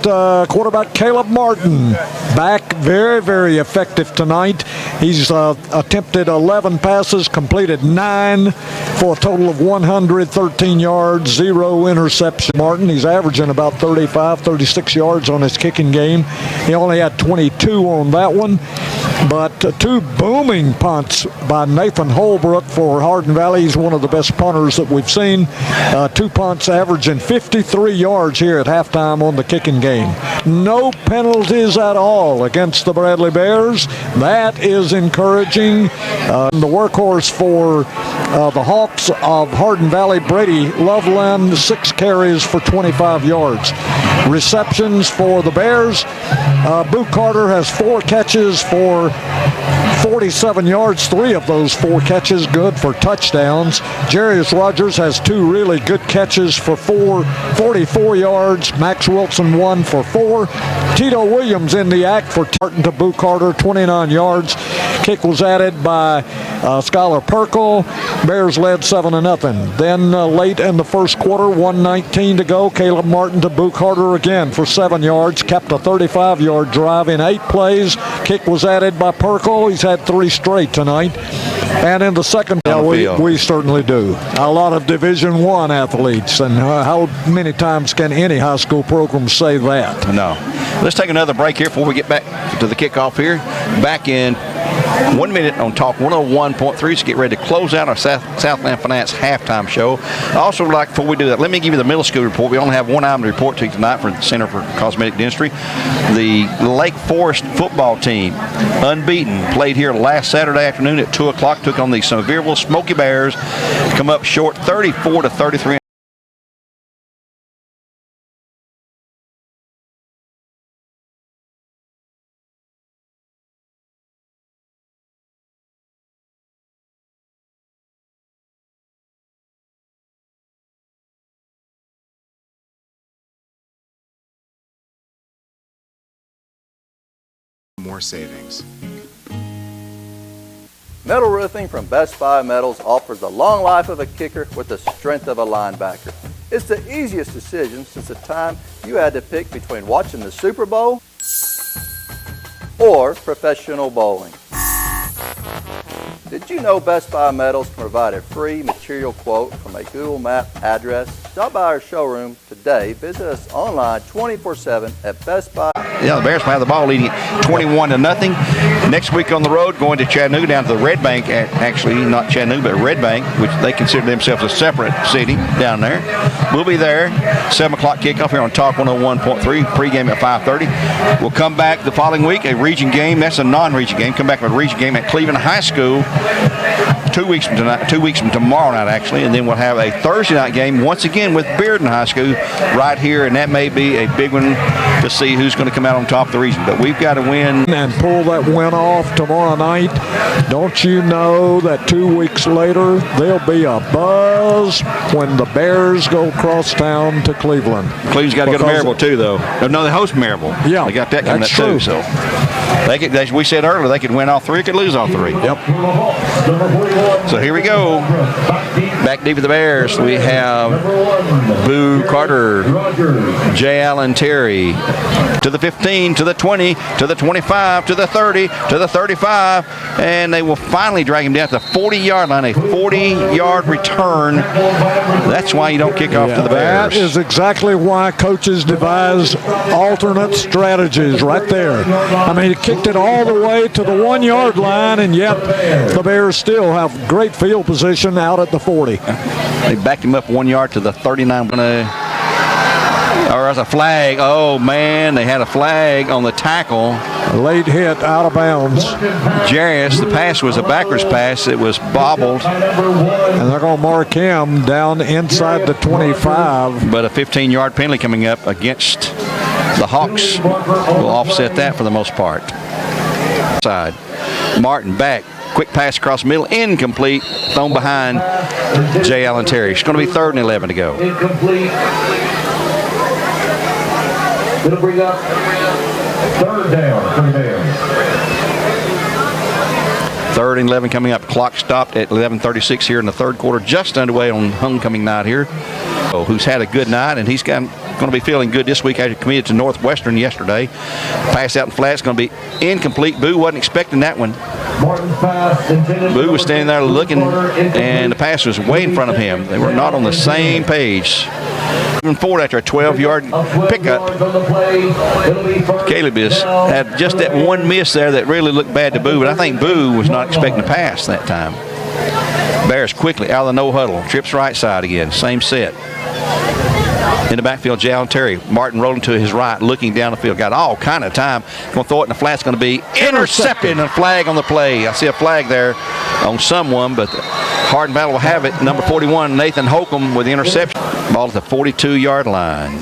quarterback Caleb Martin back, very, very effective tonight. He's attempted 11 passes, completed 9 for a total of 113 yards, 0 interception. Martin, he's averaging about 35, 36 yards on his kicking game. He only had 22 on that one. But 2 booming punts by Nathan Holbrook for Hardin Valley. He's one of the best punters that we've seen. 2 punts averaging 53 yards here at halftime on the kicking game. No penalties at all against the Bradley Bears. That is encouraging. The workhorse for the Hawks of Hardin Valley, Brady Loveland, 6 carries for 25 yards. Receptions for the Bears. Boo Carter has 4 catches for 47 yards, 3 of those 4 catches good for touchdowns. Jarius Rogers has 2 really good catches for 44 yards. Max Wilson 1 for 4. Tito Williams in the act for Tartan to Boo Carter, 29 yards. Kick was added by Skylar Perkle. Bears led 7-0. Then late in the first quarter, 1:19 to go, Caleb Martin to Boo Carter again for 7 yards. Kept a 35-yard drive in 8 plays. Kick was added by Perkle. He's had 3 straight tonight. And in the second, we certainly do. A lot of Division I athletes. And how many times can any high school program say that? No. Let's take another break here before we get back to the kickoff here. Back in 1 minute on Talk 101.3 to get ready to close out our Southland Finance halftime show. I also would like, before we do that, let me give you the middle school report. We only have one item to report to you tonight for the Center for Cosmetic Dentistry. The Lake Forest football team, unbeaten, played here last Saturday afternoon at 2 o'clock, took on the Sevierville Smoky Bears, come up short 34-33. More savings. Metal roofing from Best Buy Metals offers the long life of a kicker with the strength of a linebacker. It's the easiest decision since the time you had to pick between watching the Super Bowl or professional bowling. Did you know Best Buy Metals can provide a free material quote from a Google Map address? Stop by our showroom today. Visit us online 24/7 at Best Buy. Yeah, the Bears have the ball leading 21-0. Next week on the road, going to Chattanooga down to the Red Bank, actually not Chattanooga, but Red Bank, which they consider themselves a separate city down there. We'll be there. 7 o'clock kickoff here on Talk 101.3, pregame at 5:30. We'll come back the following week, a region game. That's a non-region game. Come back with a region game at Cleveland High School 2 weeks from tonight, 2 weeks from tomorrow night, actually. And then we'll have a Thursday night game once again with Bearden High School right here, and that may be a big one to see who's going to come out on top of the region. But we've got to win and pull that win off tomorrow night. Don't you know that 2 weeks later there'll be a buzz when the Bears go across town to Cleveland? Cleveland's got to go to Maryville too, though. No, they host Maryville. Yeah, they got that coming up true. too. So they could, as we said earlier, they could win all 3, could lose all 3. Yep. So here we go. Back deep with the Bears, we have Boo Carter, J. Allen Terry, to the 15, to the 20, to the 25, to the 30, to the 35, and they will finally drag him down to the 40-yard line, a 40-yard return. That's why you don't kick off to the Bears. That is exactly why coaches devise alternate strategies right there. I mean, he kicked it all the way to the 1-yard line, and yet the Bears still have great field position out at the 40. They backed him up 1 yard to the 39. Or as a flag. Oh, man, they had a flag on the tackle. A late hit out of bounds. Jarius, the pass was a backwards pass. It was bobbled. And they're going to mark him down inside the 25. But a 15-yard penalty coming up against the Hawks will offset that for the most part. Side. Martin back. Quick pass across the middle. Incomplete. Thrown behind J. Allen Terry. It's going to be 3rd and 11 to go. Incomplete. It'll bring up 3rd down for the Bears. 3rd and 11 coming up. Clock stopped at 11:36 here in the 3rd quarter. Just underway on homecoming night here. Who's had a good night, and he's going to be feeling good this week after committed to Northwestern yesterday. Pass out in flat. It's going to be incomplete. Boo wasn't expecting that one. Boo was standing there looking, and the pass was way in front of him. They were not on the same page. Moving forward after a 12-yard pickup. Caleb had just that one miss there that really looked bad to Boo, but I think Boo was not expecting to pass that time. Bears quickly out of the no huddle. Trips right side again. Same set. In the backfield, J. Allen Terry. Martin rolling to his right, looking down the field. Got all kind of time. Going to throw it in the flat. It's going to be intercepted, and a flag on the play. I see a flag there on someone, but Hardin Valley will have it. Number 41, Nathan Holcomb with the interception. Ball at the 42-yard line.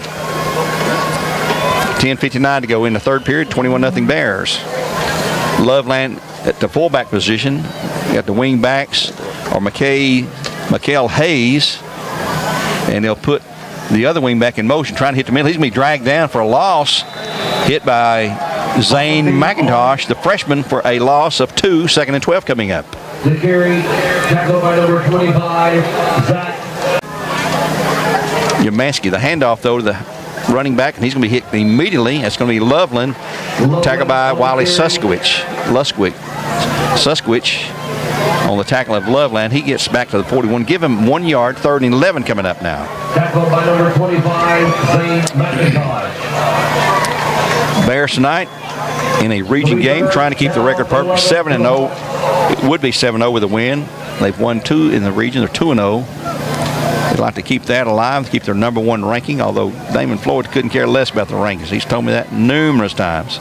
10:59 to go in the 3rd period. 21-0 Bears. Loveland at the fullback position. You got the wing backs or Mikael Hayes, and they'll put the other wing back in motion, trying to hit the middle. He's going to be dragged down for a loss. Hit by Zane McIntosh, the freshman, for a loss of 2. 2nd and 12 coming up. The carry, tackled by number 25, Zach. Yamansky, the handoff, though, to the running back, and he's going to be hit immediately. That's going to be Loveland, tackled by Wiley Suskowicz. On the tackle of Loveland. He gets back to the 41. Give him 1 yard. 3rd and 11 coming up now. Tackled by number 25, Zane McIntosh. Bears tonight in a region game, trying to keep the record perfect. 7-0. It would be 7-0 with a win. They've won 2 in the region. They're 2-0. They'd like to keep that alive, keep their number 1 ranking, although Damon Floyd couldn't care less about the rankings. He's told me that numerous times.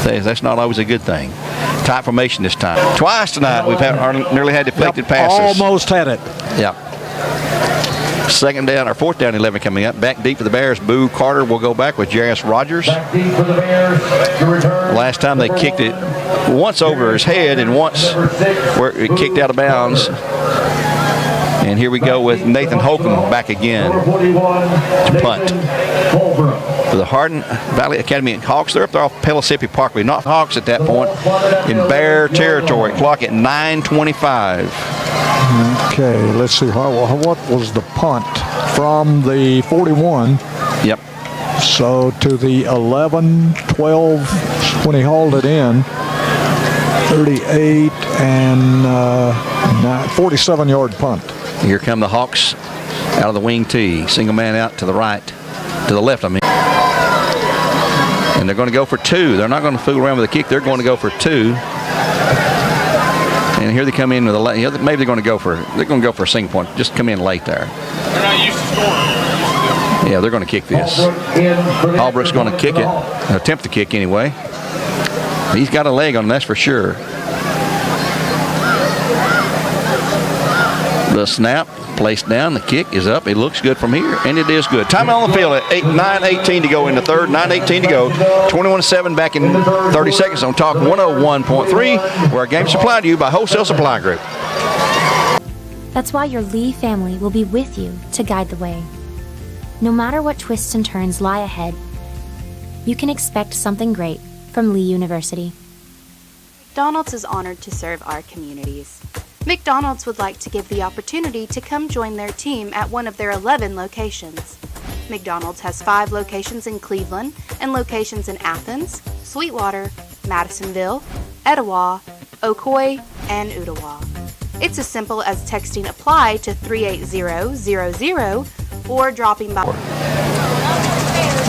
That's not always a good thing. Tight formation this time. Twice tonight we've nearly had deflected passes. Almost had it. Yeah. 2nd down or 4th down 11 coming up. Back deep for the Bears. Boo Carter will go back with Jarius Rogers. Back deep for the Bears. Last time they kicked it once over his head and once where it kicked out of bounds. And here we go with Nathan Holcomb back again to punt. For the Hardin Valley Academy and Hawks, they're up there off Pellissippi Parkway. Not Hawks at that point in Bear territory. Clock at 9:25. Okay, let's see. What was the punt from the 41? Yep. So to the 11, 12 when he hauled it in. 38 and 47-yard punt. Here come the Hawks out of the wing tee. Single man out to the right, to the left, I mean. And they're going to go for 2. They're not going to fool around with the kick. They're going to go for 2. And here they come in with a maybe they're going to go for a single point. Just come in late there. They're not used to scoring. Yeah, they're going to kick this. Albrook's going to kick it, attempt to kick anyway. He's got a leg on him, that's for sure. The snap, placed down, the kick is up. It looks good from here, and it is good. Time on the field at 9:18 to go in the 3rd, 9:18 to go. 21-7 back in 30 seconds on Talk 101.3, where our game's supplied to you by Wholesale Supply Group. That's why your Lee family will be with you to guide the way. No matter what twists and turns lie ahead, you can expect something great from Lee University. McDonald's is honored to serve our communities. McDonald's would like to give the opportunity to come join their team at one of their 11 locations. McDonald's has 5 locations in Cleveland and locations in Athens, Sweetwater, Madisonville, Etowah, Ocoee, and Ottawa. It's as simple as texting APPLY to 38000 or dropping by.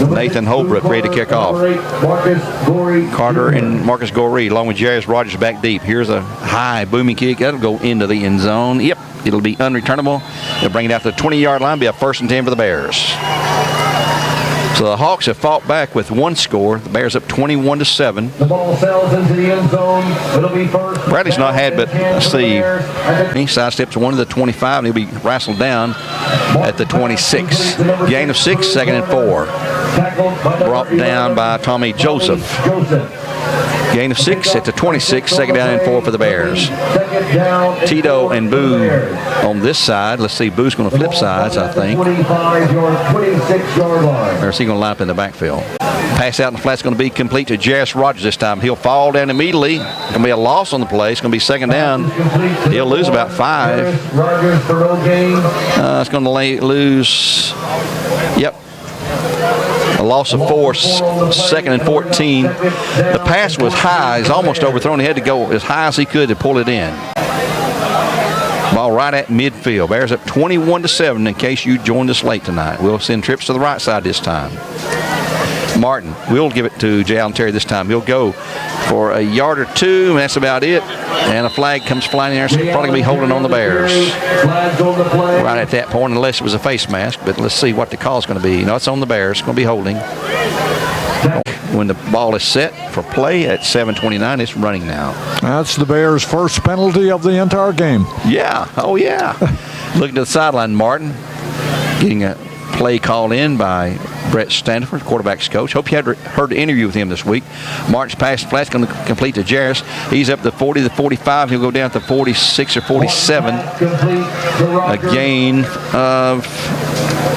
Nathan Holbrook ready to kick off. Carter and Marcus Goree along with Jarius Rogers back deep. Here's a high booming kick. That'll go into the end zone. Yep, it'll be unreturnable. They'll bring it out to the 20-yard line. Be a 1st and 10 for the Bears. So the Hawks have fought back with one score. The Bears up 21-7. The ball sails into the end zone. It'll be first. Bradley's not had, but let's see. He sidesteps one to the 25, and he'll be wrestled down at the 26. Gain of 6, 2nd and 4. Brought down by Tommy Joseph. Gain of 6 at the 26, 2nd down and 4 for the Bears. Tito and Boo on this side. Let's see, Boo's going to flip sides, I think. 26-yard line. Or is he going to line up in the backfield? Pass out in the flat's going to be complete to Jairus Rogers this time. He'll fall down immediately. Going to be a loss on the play. It's going to be 2nd down. He'll lose about 5. It's going to lose, yep, a loss of 4, 2nd and 14. The pass was high. He's almost overthrown. He had to go as high as he could to pull it in. Ball right at midfield. Bears up 21-7 in case you joined us late tonight. We'll send trips to the right side this time. Martin will give it to Jay Allen Terry this time. He'll go for a yard or 2, and that's about it. And a flag comes flying in there, so he's probably going to be holding on the Bears right at that point, unless it was a face mask. But let's see what the call is going to be. You know, it's on the Bears. It's going to be holding. When the ball is set for play at 7:29, it's running now. That's the Bears' first penalty of the entire game. Yeah. Oh, yeah. Looking to the sideline, Martin getting a play called in by Brett Standiford, quarterback's coach. Hope you had heard the interview with him this week. Martin's pass flat's going to complete to Jairus. He's up to 40 to 45. He'll go down to 46 or 47. A gain of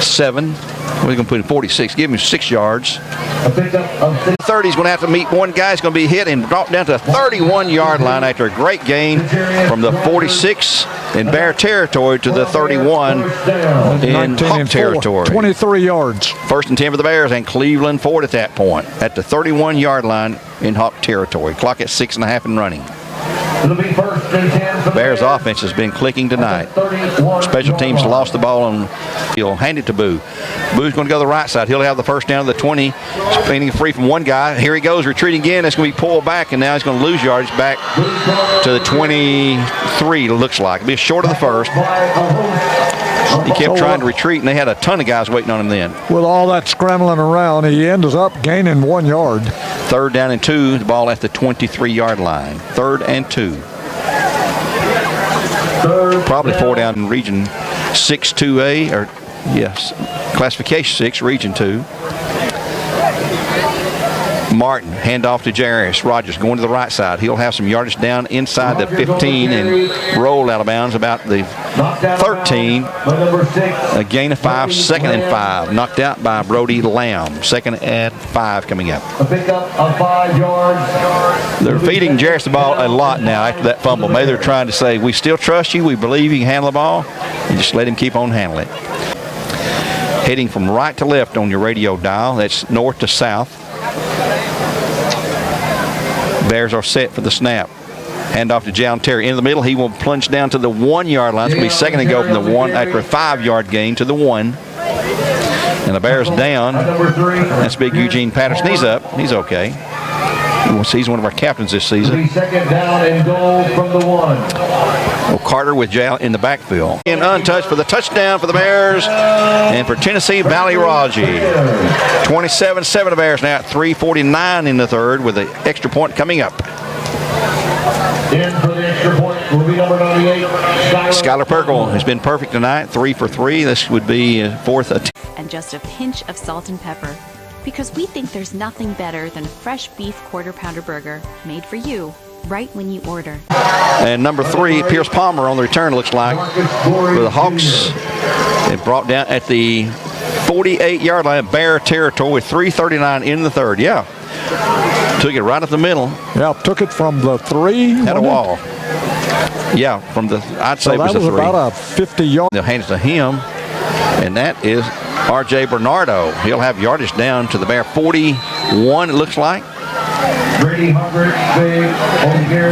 7. We're going to put in 46. Give him 6 yards. 30 is going to have to meet one guy. He's going to be hit and dropped down to the 31-yard line after a great gain from the 46 in Bear territory to the 31 in Hawk territory. 23 yards. 1st and 10 for the Bears and Cleveland Ford at that point at the 31-yard line in Hawk territory. Clock at 6.5 and running. Bears offense has been clicking tonight. Special teams lost the ball and he'll hand it to Boo. Boo's going to go to the right side. He'll have the first down to the 20. Spinning free from one guy. Here he goes, retreating again. It's going to be pulled back, and now he's going to lose yards back to the 23, it looks like. It'll be short of the first. He kept trying to retreat, and they had a ton of guys waiting on him then. With all that scrambling around, he ends up gaining 1 yard. 3rd down and 2, the ball at the 23-yard line. 3rd and 2. Probably 4 down in Region 6-2A, or yes, Classification 6, Region 2. Martin, handoff to Jairus Rogers, going to the right side. He'll have some yardage down inside the 15 and roll out of bounds about the 13. A gain of 5, 2nd and 5. Knocked out by Brody Lamb. 2nd and 5 coming up. A pickup of 5 yards. They're feeding Jairus the ball a lot now after that fumble. Maybe they're trying to say, we still trust you. We believe you can handle the ball. And just let him keep on handling it. Heading from right to left on your radio dial. That's north to south. Bears are set for the snap. Hand off to John Terry in the middle. He will plunge down to the 1-yard line. It's going to be 2nd and go from the 1 after a 5-yard gain to the 1. And the Bears down. That's big Eugene Patterson. He's up. He's okay. He's one of our captains this season. 2nd down and goal from the 1. Well, Carter with Jal in the backfield. And untouched for the touchdown for the Bears and for Tennessee Valley Raji. 27-7 the Bears now at 3:49 in the 3rd with the extra point coming up. In for the extra point will be number 98. Skylar Perkle has been perfect tonight, 3 for 3. This would be 4th attempt. And just a pinch of salt and pepper. Because we think there's nothing better than a fresh beef quarter-pounder burger made for you right when you order. And number 3, Pierce Palmer on the return, looks like. For the Hawks, they brought down at the 48-yard line, Bear territory with 3:39 in the 3rd. Yeah. Took it right up the middle. Yeah, took it from the 3. At a wall. Yeah, from the, I'd say so it was the 3. That was about a 50-yard. They'll hand it to him, and that is R.J. Bernardo. He'll have yardage down to the Bear 41, it looks like.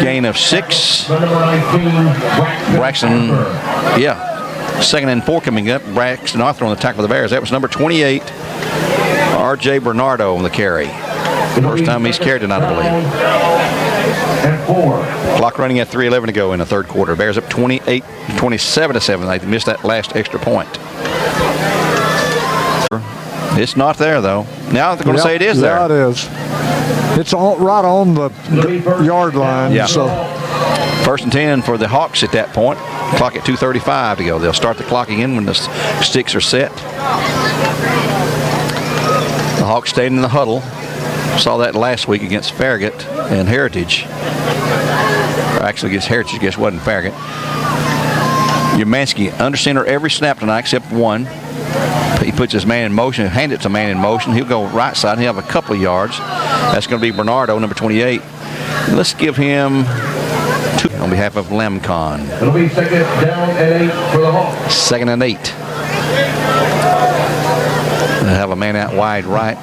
Gain of 6. Braxton, yeah. 2nd and 4 coming up. Braxton Arthur on the tackle for the Bears. That was number 28, R.J. Bernardo on the carry. First time he's carried tonight, I believe. Clock running at 3:11 to go in the 3rd quarter. Bears up 27-7. They missed that last extra point. It's not there, though. Now they're going to say it is there. Yeah, it is. It's right on the yard line. Yeah. So. 1st and 10 for the Hawks at that point. Clock at 2:35 to go. They'll start the clock again when the sticks are set. The Hawks stayed in the huddle. Saw that last week against Farragut and Heritage. Or actually against Heritage, I guess it wasn't Farragut. Umansky under center every snap tonight except one. He puts his man in motion, hand it to man in motion. He'll go right side. He'll have a couple of yards. That's going to be Bernardo, number 28. Let's give him 2 on behalf of Lemcon. It'll be 2nd down and 8 for the Hawks. 2nd and 8. They'll have a man out wide right.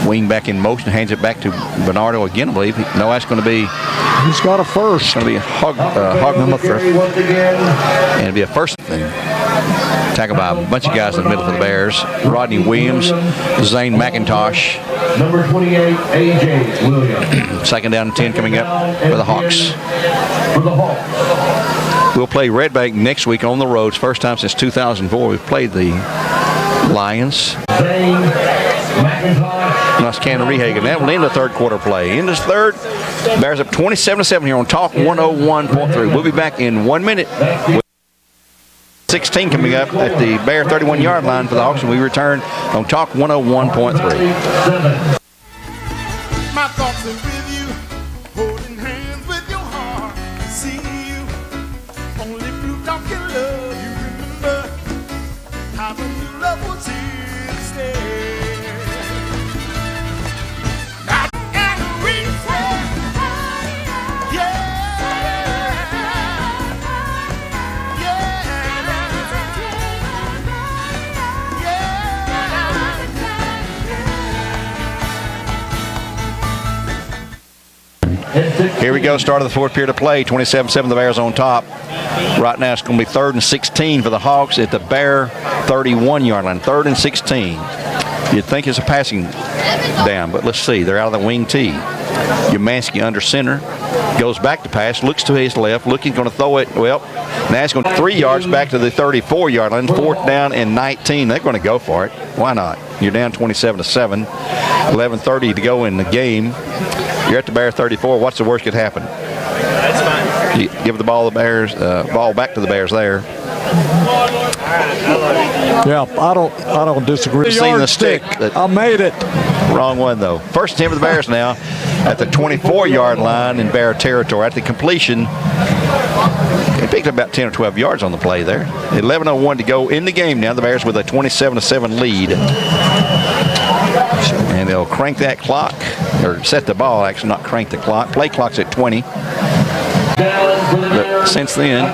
Wing back in motion, hands it back to Bernardo again, I believe. No, that's going to be... He's got a first. It's going to be Hogmuth. And it'll be a first thing. Tackled by a bunch of guys in the middle for the Bears. Rodney Williams, Zane McIntosh. Number 28, A.J. Williams. 2nd down and 10 coming up for the Hawks. For the Hawks. We'll play Red Bank next week on the roads. First time since 2004 we've played the Lions. Zane McIntosh. That's Cannon Rehagen. That will end the third quarter play. In this third, Bears up 27-7 here on Talk 101.3. We'll be back in 1 minute. 16 coming up at the Bear 31-yard line for the Hawks, and we return on Talk 101.3. My thoughts are with you, holding hands with your heart. See you, only blue dog can love you. Remember how the new love was here to stay. Here we go, start of the fourth period of play. 27-7, the Bears on top. Right now it's going to be 3rd and 16 for the Hawks at the Bear 31-yard line. 3rd and 16. You'd think it's a passing down, but let's see. They're out of the wing tee. Umansky under center. Goes back to pass, looks to his left, looking, going to throw it. Well, now it's going 3 yards back to the 34-yard line. 4th down and 19. They're going to go for it. Why not? You're down 27-7. 11:30 to go in the game. You're at the Bear 34. What's the worst could happen? That's fine. You give the ball back to the Bears there. Yeah, I don't disagree. Seen the stick. I made it. Wrong one though. 1st and 10 for the Bears now at the 24-yard line in Bear territory. At the completion, they picked up about 10 or 12 yards on the play there. 11:01 to go in the game now. The Bears with a 27-7 lead. And they'll crank that clock, or set the ball, actually, not crank the clock. Play clock's at 20. But since then,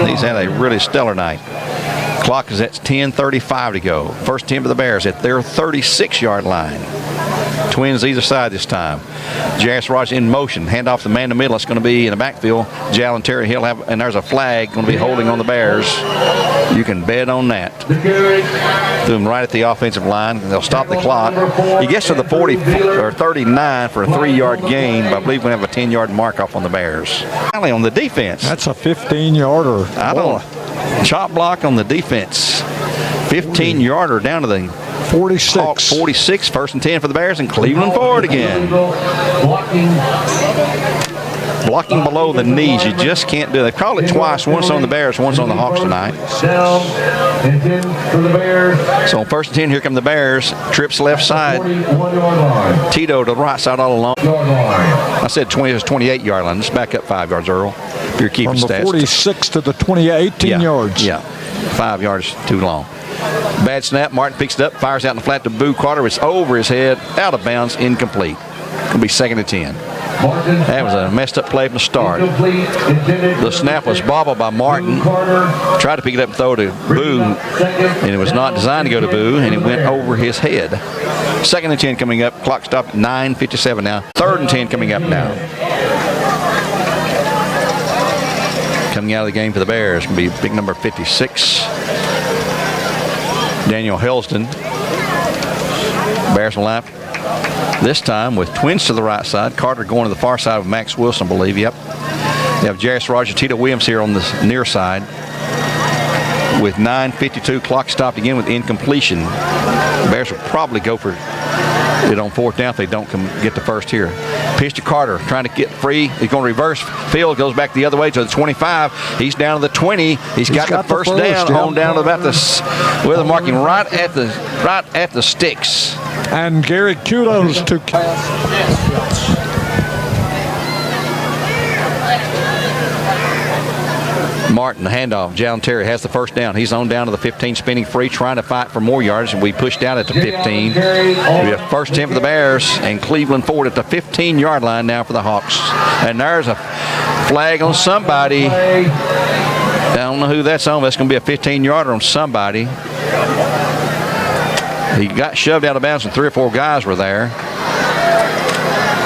he's had a really stellar night. Clock is at 10:35 to go. 1st 10 for the Bears at their 36-yard line. Twins either side this time. J.S. Rogers in motion. Hand off the man in the middle. It's going to be in the backfield. Jalen Terry Hill and there's a flag going to be holding on the Bears. You can bet on that. Threw him right at the offensive line. They'll stop the clock. He gets to the 40 or 39 for a 3-yard gain, but I believe we have a 10-yard mark off on the Bears. Finally on the defense. That's a 15-yarder. I don't. Chop block on the defense. 15-yarder down to the 46. Hawk 46. 1st and 10 for the Bears, and Cleveland forward again. Blocking below the knees, you just can't do it. They called it twice, once on the Bears, once on the Hawks tonight. Down and 10 for the Bears. So on 1st and 10, here come the Bears. Trips left side. 41-yard line. Tito to the right side all along. Yard line. I said 28-yard line. Let's back up 5 yards, Earl. If you're keeping From the stats. 46 to the 28, 18 yards. Yeah, 5 yards too long. Bad snap. Martin picks it up, fires out in the flat to Boo Carter. It's over his head, out of bounds, incomplete. It'll be 2nd and 10. That was a messed up play from the start. The snap was bobbled by Martin. Tried to pick it up and throw to Boo, and it was not designed to go to Boo, and it went over his head. 2nd and 10 coming up. Clock stopped at 9:57 now. 3rd and 10 coming up now. Coming out of the game for the Bears will be big number 56, Daniel Helston. Bears will line this time with twins to the right side. Carter going to the far side of Max Wilson, I believe. Yep. You have J.S. Rogers, Tito Williams here on the near side. with 9:52. Clock stopped again with incompletion. The Bears will probably go for it on fourth down if they don't get the first here. Pitch to Carter, trying to get free. He's going to reverse field, goes back the other way to the 25. He's down to the 20. He's got the first down, on down to about the, with the marking right at the sticks. And Gary, kudos to Martin, the handoff. Jalen Terry has the first down. He's on down to the 15, spinning free, trying to fight for more yards, and we pushed out at the 15. We have first 10 for the Bears, and Cleveland Ford at the 15-yard line now for the Hawks. And there's a flag on somebody. I don't know who that's on. That's going to be a 15-yarder on somebody. He got shoved out of bounds, and 3 or 4 guys were there.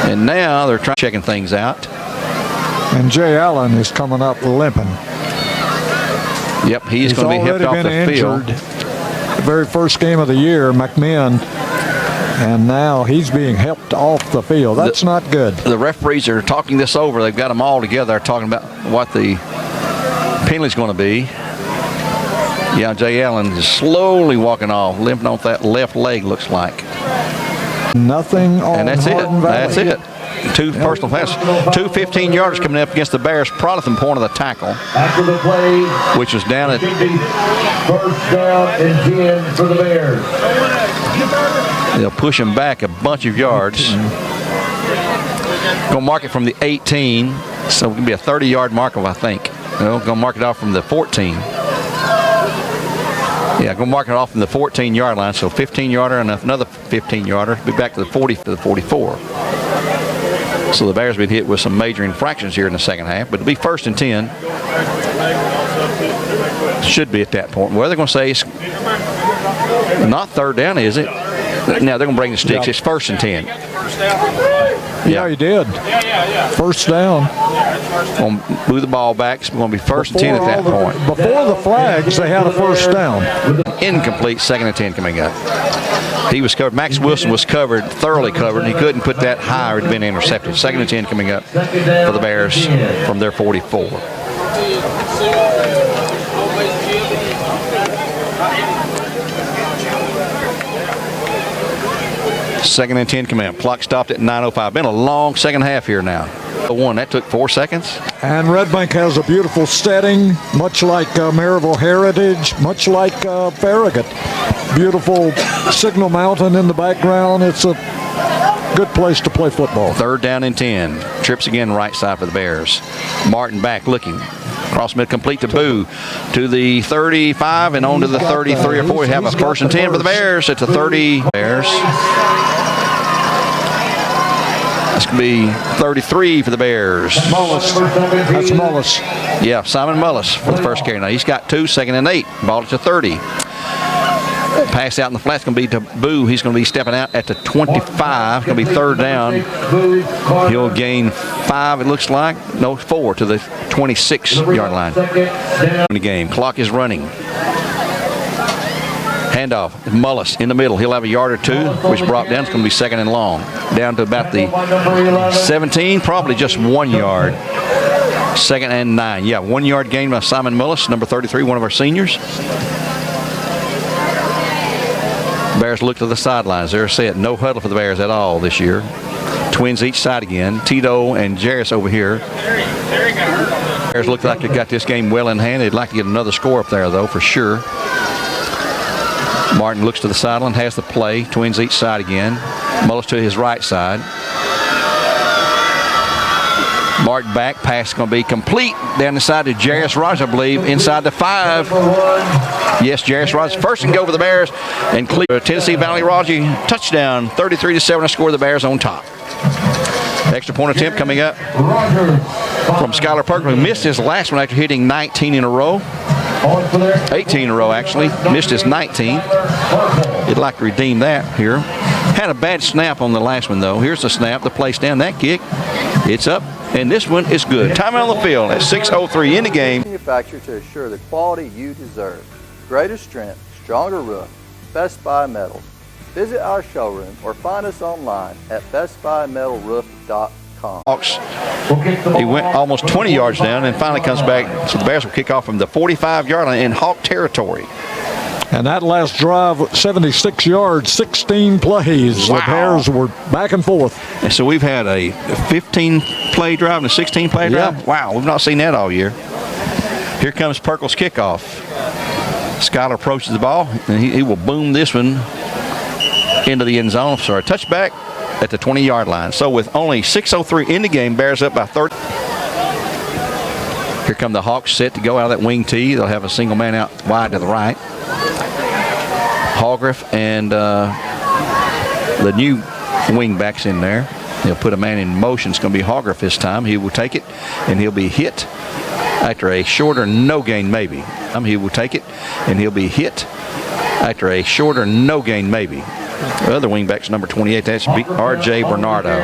And now they're checking things out. And Jay Allen is coming up limping. Yep, he's going to be hipped off the field. The very first game of the year, McMahon, and now he's being helped off the field. That's not good. The referees are talking this over. They've got them all together. They're talking about what the penalty's going to be. Yeah, Jay Allen is slowly walking off, limping off that left leg, looks like. Nothing on And that's it. Hardin Valley. That's it. 2 personal passes. 2 15-yarders coming up against the Bears. Protham point of the tackle. After the play, which is down at first down and 10 for the Bears. They'll push him back a bunch of yards. Going to mark it from the 18. So it's going to be a 30-yard marker, I think. Going to mark it off from the 14. Yeah, going to mark it off from the 14-yard line. So 15-yarder and another 15-yarder. Be back to the 40 to the 44. So the Bears have been hit with some major infractions here in the second half, but it'll be first and 10. Should be at that point. Well, they're going to say it's not third down, is it? Now they're going to bring the sticks. It's first and 10. Yeah, he did. First down. Going to move the ball back. It's going to be first and 10 at that point. Before the flags, they had a first down. Incomplete, second and 10 coming up. He was covered. Max Wilson was covered, thoroughly covered, and he couldn't put that high or it had been intercepted. Second and 10 coming up for the Bears from their 44. Second and 10 coming up. Clock stopped at 9:05. Been a long second half here now. That took 4 seconds. And Red Bank has a beautiful setting, much like Maryville Heritage, much like Farragut. Beautiful Signal Mountain in the background. It's a good place to play football. Third down and 10. Trips again right side for the Bears. Martin back looking. Cross mid complete to Boo to the 35 and on to the 33 or 4. We have a first and 10 for the Bears. It's a 30 Bears. It's going to be 33 for the Bears. Mullis. That's Mullis. Yeah, Simon Mullis for the first carry. Now he's got 2, second and 8. Ball to 30. Pass out in the flat. It's going to be to Boo. He's going to be stepping out at the 25. It's going to be third down. He'll gain 5, it looks like. No, 4 to the 26-yard line. In the game. Clock is running. Handoff. Mullis in the middle. He'll have a yard or 2, which brought down. It's going to be second and long. Down to about the 17, probably just 1 yard. Second and 9. Yeah, 1 yard gain by Simon Mullis, number 33, one of our seniors. Bears look to the sidelines. They're set. No huddle for the Bears at all this year. Twins each side again. Tito and Jarris over here. Bears look like they've got this game well in hand. They'd like to get another score up there, though, for sure. Martin looks to the sideline, has the play. Twins each side again. Mullis to his right side. Martin back. Pass is going to be complete. Down the side to Jarris Rogers, I believe. Inside the 5. Yes, Jarris Rogers. First and go for the Bears. And Tennessee Valley Raji touchdown. 33-7 to score the Bears on top. Extra point attempt coming up from Skylar Perkins, who missed his last one after hitting 19 in a row. 18 in a row, actually. Missed his 19th. He'd like to redeem that here. Had a bad snap on the last one, though. Here's the snap. The place down. That kick. It's up. And this one is good. Time out on the field at 6:03 in the game. Manufactured to assure the quality you deserve. Greater strength, stronger roof. Best Buy Metals. Visit our showroom or find us online at bestbuymetalroof.com. BCHS.com. Hawks, he went almost 20 yards down and finally comes back. So the Bears will kick off from the 45-yard line in Hawk territory. And that last drive, 76 yards, 16 plays. Wow. The Bears were back and forth. And so we've had a 15-play drive and a 16-play drive. Yeah. Wow, we've not seen that all year. Here comes Perkle's kickoff. Skyler approaches the ball, and he will boom this one into the end zone. So a touchback at the 20-yard line. So with only 6:03 in the game, Bears up by 30. Here come the Hawks set to go out of that wing tee. They'll have a single man out wide to the right. Hallgriff and the new wing backs in there. He'll put a man in motion. It's going to be Hallgriff this time. He will take it, and he'll be hit after a shorter no gain maybe. He will take it, and he'll be hit after a shorter no gain maybe. The other wing back's number 28. That's R.J. Bernardo.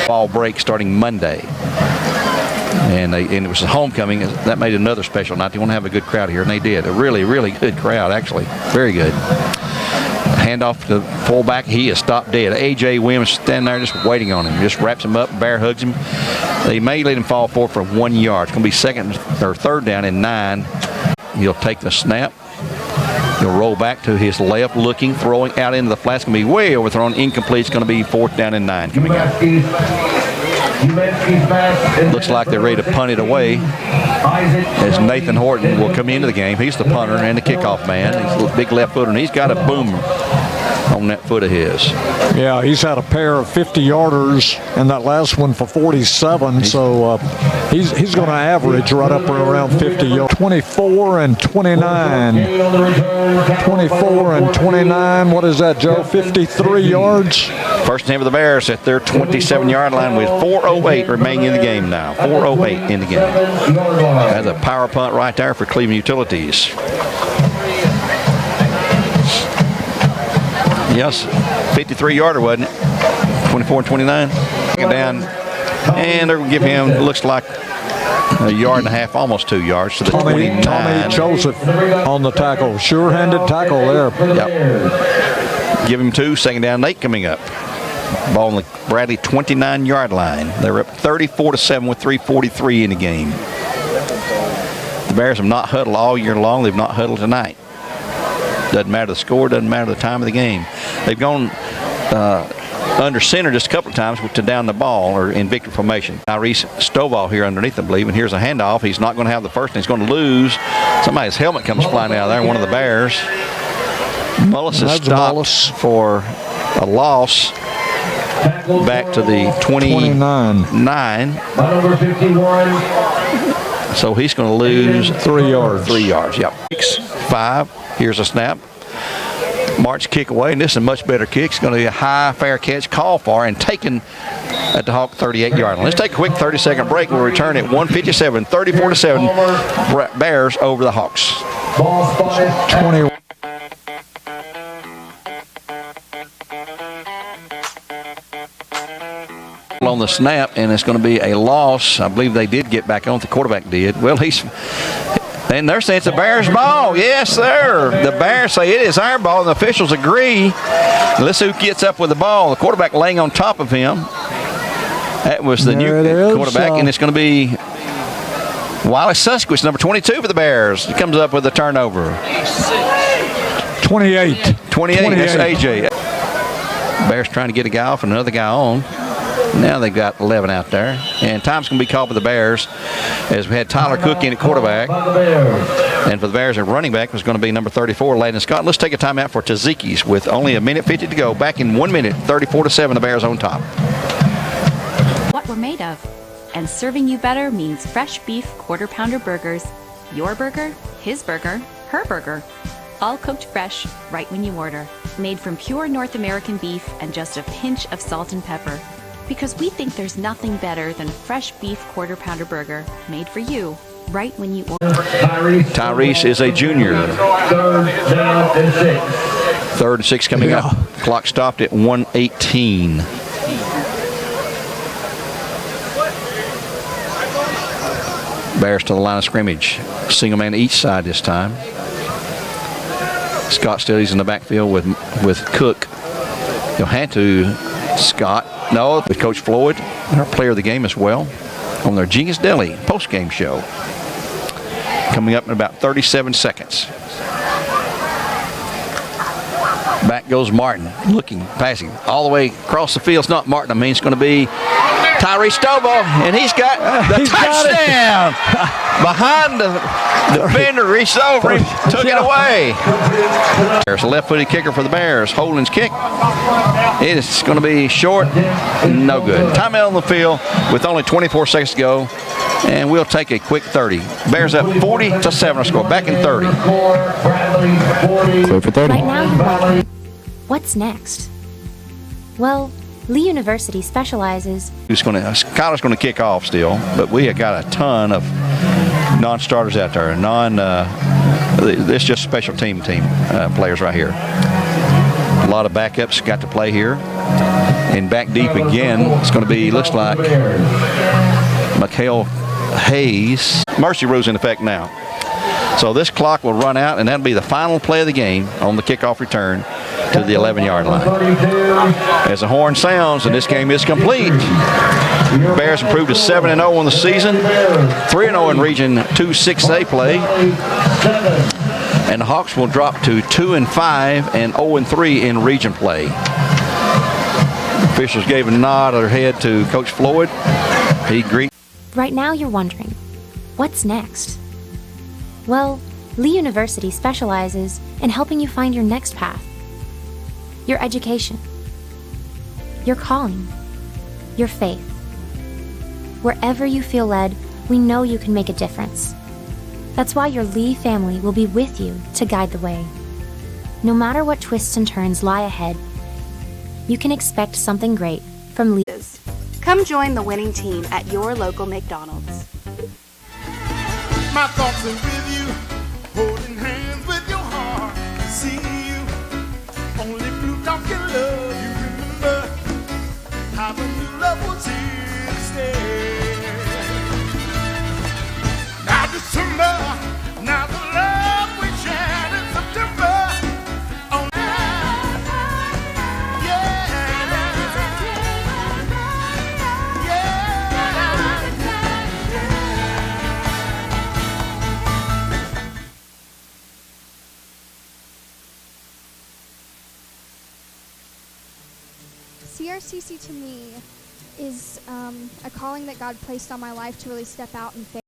Ball break starting Monday. And it was a homecoming. That made another special night. They want to have a good crowd here, and they did. A really, really good crowd, actually. Very good. Handoff to fullback. He is stopped dead. A.J. Williams standing there just waiting on him. Just wraps him up. Bear hugs him. They may let him fall forward for 1 yard. It's going to be second or third down and 9. He'll take the snap. He'll roll back to his left, looking, throwing out into the flat. It's going to be way overthrown. Incomplete. It's going to be fourth down and 9 coming up. Looks like they're ready to punt it away as Nathan Horton will come into the game. He's the punter and the kickoff man. He's a big left footer, and he's got a boomer on that foot of his. Yeah, he's had a pair of 50-yarders and that last one for 47, so he's going to average right up around 50 yards. 24 and 29. 24 and 29. What is that, Joe? 53 yards? First and 10 for the Bears at their 27-yard line with 4:08 remaining in the game now. 4:08 in the game. That's a power punt right there for Cleveland Utilities. Yes, 53-yarder, wasn't it? 24 and 29. Down, and they're going to give him, looks like, a yard and a half, almost 2 yards to the 29. Tommy Joseph on the tackle. Sure-handed tackle there. Yep. Give him 2. Second down, 8 coming up. Ball on the Bradley 29-yard line. They're up 34-7 with 3:43 in the game. The Bears have not huddled all year long. They've not huddled tonight. Doesn't matter the score, doesn't matter the time of the game. They've gone under center just a couple of times to down the ball or in victory formation. Tyrese Stovall here underneath, I believe, and here's a handoff. He's not going to have the first, and he's going to lose. Somebody's helmet comes flying out of there, one of the Bears. Mullis is stopped for a loss back to the 29. Number 51. So he's going to lose 3 yards. 3 yards, yep. 5. Here's a snap. March kick away, and this is a much better kick. It's going to be a high, fair catch, called for, and taken at the Hawk 38-yard line. Let's take a quick 30-second break. We'll return at 1:57, 34-7. Bears over the Hawks. Ball spotted 21. On the snap, and it's going to be a loss. I believe they did get back on. The quarterback did. Well, and they're saying it's the Bears' ball. Yes, sir. The Bears say it is our ball, and the officials agree. Let's see who gets up with the ball. The quarterback laying on top of him. That was the new quarterback, and it's going to be Wiley Susquich, number 22 for the Bears. He comes up with a turnover. 28. 28. That's AJ. Bears trying to get a guy off and another guy on. Now they've got 11 out there. And time's going to be called for the Bears as we had Tyler Cook in at quarterback. And for the Bears, at running back was going to be number 34, Landon Scott. Let's take a timeout for Tzatziki's with only 1:50 to go. Back in 1 minute, 34-7, the Bears on top. What we're made of. And serving you better means fresh beef quarter-pounder burgers. Your burger, his burger, her burger. All cooked fresh, right when you order. Made from pure North American beef and just a pinch of salt and pepper. Because we think there's nothing better than fresh beef quarter-pounder burger made for you, right when you order. Tyrese is a junior. 3rd down and 6. 3rd and 6 coming up. Clock stopped at 1:18. Bears to the line of scrimmage. Single man each side this time. Scott Stilly's in the backfield with Cook. He'll have to Scott. No, with Coach Floyd, our player of the game as well, on their Genius Deli post-game show. Coming up in about 37 seconds. Back goes Martin, looking, passing all the way across the field. It's not Martin. I mean, it's going to be Tyree Stovall, and he's got the touchdown. Behind the defender, reached over him, took it away. There's a left-footed kicker for the Bears. Holden's kick. It is going to be short, no good. Timeout on the field with only 24 seconds to go, and we'll take a quick 30. Bears up 40-7. Our score back in 30. Clear for 30. Right now, you're wondering, what's next? Well, Lee University specializes. Kyler's going to kick off still, but we have got a ton of non-starters out there. It's just special team players right here. A lot of backups got to play here. And back deep again, it's going to be, looks like, Mikhail Hayes. Mercy rule's in effect now. So this clock will run out, and that'll be the final play of the game on the kickoff return to the 11-yard line. As the horn sounds, and this game is complete. Bears improved to 7-0 on the season, 3-0 in Region 2 6A play. And the Hawks will drop to 2-5 and 0-3 in region play. Officials gave a nod of their head to Coach Floyd. He greeted. Right now, you're wondering, what's next? Well, Lee University specializes in helping you find your next path. Your education, your calling, your faith. Wherever you feel led, we know you can make a difference. That's why your Lee family will be with you to guide the way. No matter what twists and turns lie ahead, you can expect something great from Lee. Come join the winning team at your local McDonald's. My thoughts are with you, holding hands with your heart. See you, only blue dot can love you. Remember how the new love was here to stay. Now December, now the love we shared in September. Oh, CRCC to me is a calling that God placed on my life to really step out in faith.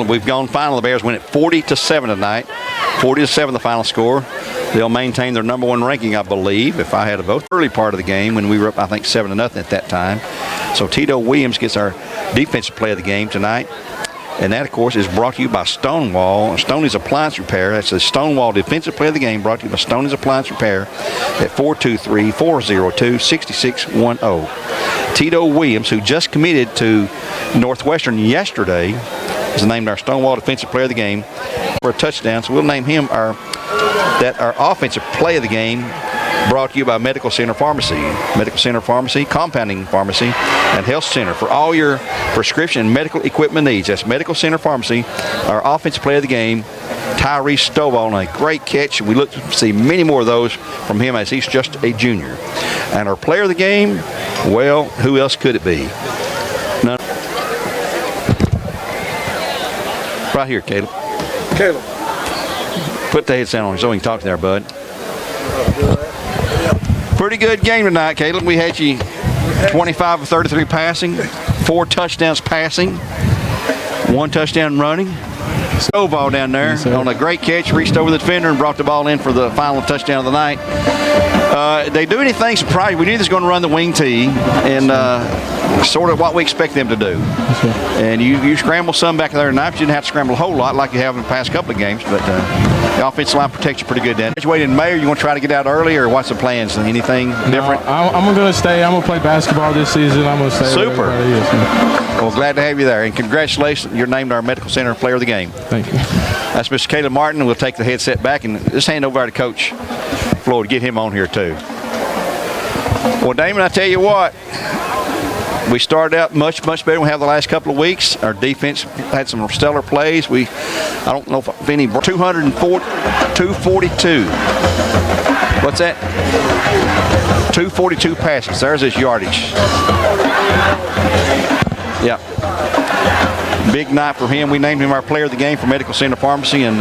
We've gone final. The Bears win it 40-7 tonight. 40-7 the final score. They'll maintain their number one ranking, I believe, if I had a vote. Early part of the game when we were up, I think, 7-0 at that time. So Tito Williams gets our defensive play of the game tonight. And that, of course, is brought to you by Stonewall. Stoney's Appliance Repair. That's the Stonewall defensive play of the game, brought to you by Stoney's Appliance Repair at 423-402-6610. Tito Williams, who just committed to Northwestern yesterday, is named our Stonewall defensive player of the game for a touchdown. So we'll name him our offensive play of the game, brought to you by Medical Center Pharmacy. Medical Center Pharmacy, Compounding Pharmacy, and Health Center for all your prescription and medical equipment needs. That's Medical Center Pharmacy. Our offensive play of the game, Tyree Stovall, on a great catch. We look to see many more of those from him as he's just a junior. And our player of the game, well, who else could it be? None. Right here, Caleb. Caleb. Put the headset on so we can talk there, bud. Pretty good game tonight, Caleb. We had you 25 of 33 passing, 4 touchdowns passing, 1 touchdown running. Stovall down there on a great catch, reached over the defender and brought the ball in for the final touchdown of the night. They do anything surprising. We knew they was going to run the wing tee, and sort of what we expect them to do. And you scramble some back there tonight, but you didn't have to scramble a whole lot like you have in the past couple of games. But The offensive line protects you pretty good then. Graduated in May, are you going to try to get out early, or what's the plans? Anything different? I'm going to stay. I'm going to play basketball this season. I'm going to stay. Super. Well, glad to have you there, and congratulations. You're named our Medical Center Player of the Game. Thank you. That's Mr. Caleb Martin. We'll take the headset back and just hand over to Coach Floyd to get him on here too. Well, Damon, I tell you what, we started out much better than we have the last couple of weeks. Our defense had some stellar plays. I don't know if any 242. What's that? 242 passes. There's his yardage. Yeah. Big night for him. We named him our player of the game for Medical Center Pharmacy. And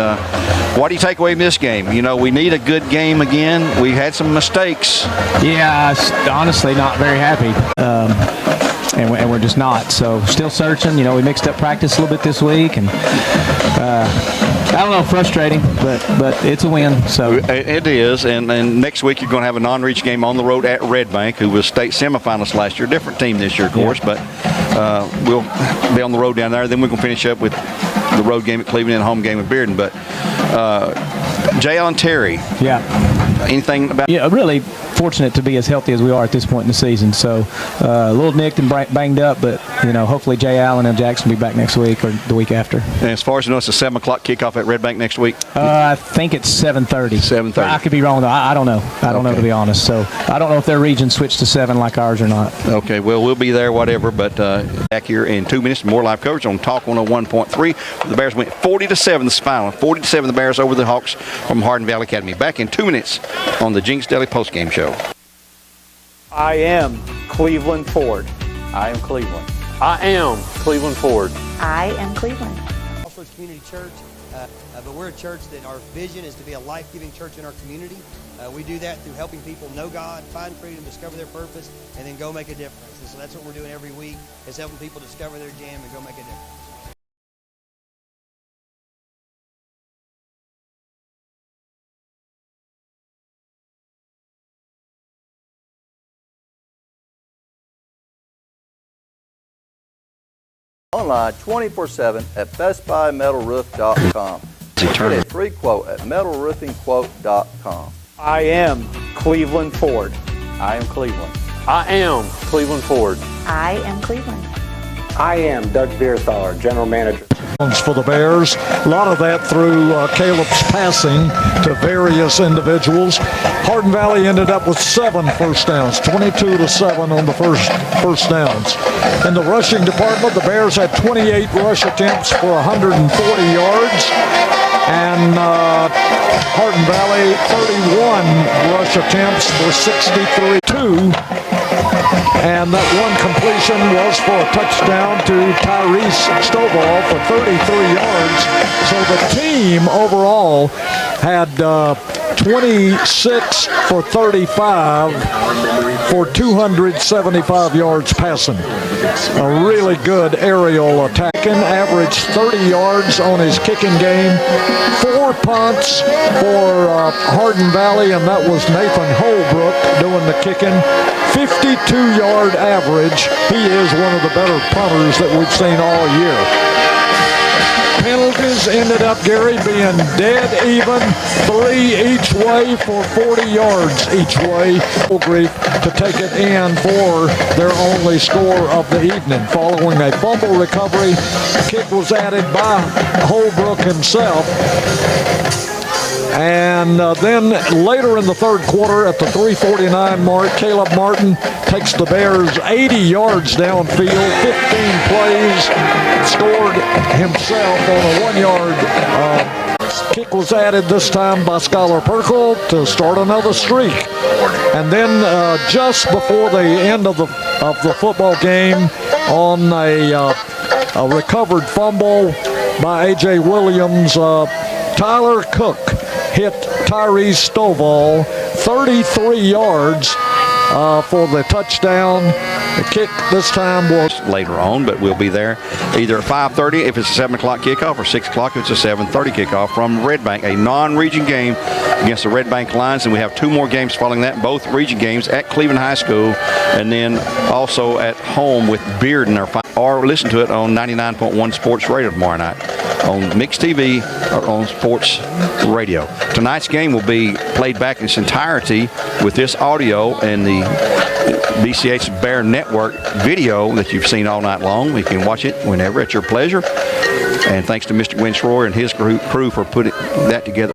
what do you take away from this game? You know, we need a good game again. We had some mistakes. Yeah, honestly, not very happy. And we're just not. So still searching. You know, we mixed up practice a little bit this week, and I don't know, frustrating, but it's a win. So it is. And next week you're going to have a non-reach game on the road at Red Bank, who was state semifinalists last year. Different team this year, of course, but we'll be on the road down there. Then we're going to finish up with the road game at Cleveland and a home game with Bearden. But J. Allen Terry. Yeah. Anything about? Yeah, really fortunate to be as healthy as we are at this point in the season. So a little nicked and banged up, but you know, hopefully Jay Allen and Jackson will be back next week or the week after. And as far as you know, it's a 7 o'clock kickoff at Red Bank next week. I think it's 7:30. 7:30. I could be wrong though. I don't know. I don't know, to be honest. So I don't know if their region switched to 7 like ours or not. Okay. Well, we'll be there, whatever. But back here in 2 minutes, more live coverage on Talk 101.3. The Bears went 40-7 this final. 40-7 the Bears over the Hawks from Hardin Valley Academy. Back in 2 minutes on the Jinx Daily postgame show. I am Cleveland Ford. I am Cleveland. I am Cleveland Ford. I am Cleveland. Crossroads Community Church, but we're a church that our vision is to be a life-giving church in our community. We do that through helping people know God, find freedom, discover their purpose, and then go make a difference. And so that's what we're doing every week, is helping people discover their jam and go make a difference. Online 24/7 at bestbuymetalroof.com. Get a free quote at metalroofingquote.com. I am Cleveland Ford. I am Cleveland. I am Cleveland Ford. I am Cleveland. I am Doug Beerthaler, General Manager. For the Bears, a lot of that through Caleb's passing to various individuals. Hardin Valley ended up with 7 first downs, 22-7 on the first downs. In the rushing department, the Bears had 28 rush attempts for 140 yards, and Hardin Valley 31 rush attempts for 63-2. And that one completion was for a touchdown to Tyrese Stovall for 33 yards. So the team overall had 26 for 35 for 275 yards passing. A really good aerial attack. Averaged 30 yards on his kicking game. 4 punts for Hardin Valley, and that was Nathan Holbrook doing the kicking. 52-yard average. He is one of the better punters that we've seen all year. Penalties ended up, Gary, being dead even, 3 each way for 40 yards each way. To take it in for their only score of the evening. Following a fumble recovery, kick was added by Holbrook himself. And then later in the third quarter at the 3:49 mark, Caleb Martin takes the Bears 80 yards downfield, 15 plays, scored himself on a 1-yard kick was added this time by Skylar Perkle to start another streak. And then just before the end of the football game, on a recovered fumble by A.J. Williams, Tyler Cook hit Tyrese Stovall 33 yards for the touchdown. The kick this time was later on, but we'll be there either at 5:30 if it's a 7 o'clock kickoff, or 6 o'clock if it's a 7:30 kickoff from Red Bank, a non-region game against the Red Bank Lions. And we have 2 more games following that, both region games at Cleveland High School, and then also at home with Bearden. or listen to it on 99.1 Sports Radio tomorrow night on Mix TV or on Sports Radio. Tonight's game will be played back in its entirety with this audio and the BCH Bear Network video that you've seen all night long. You can watch it whenever at your pleasure. And thanks to Mr. Winsroy and his crew for putting that together.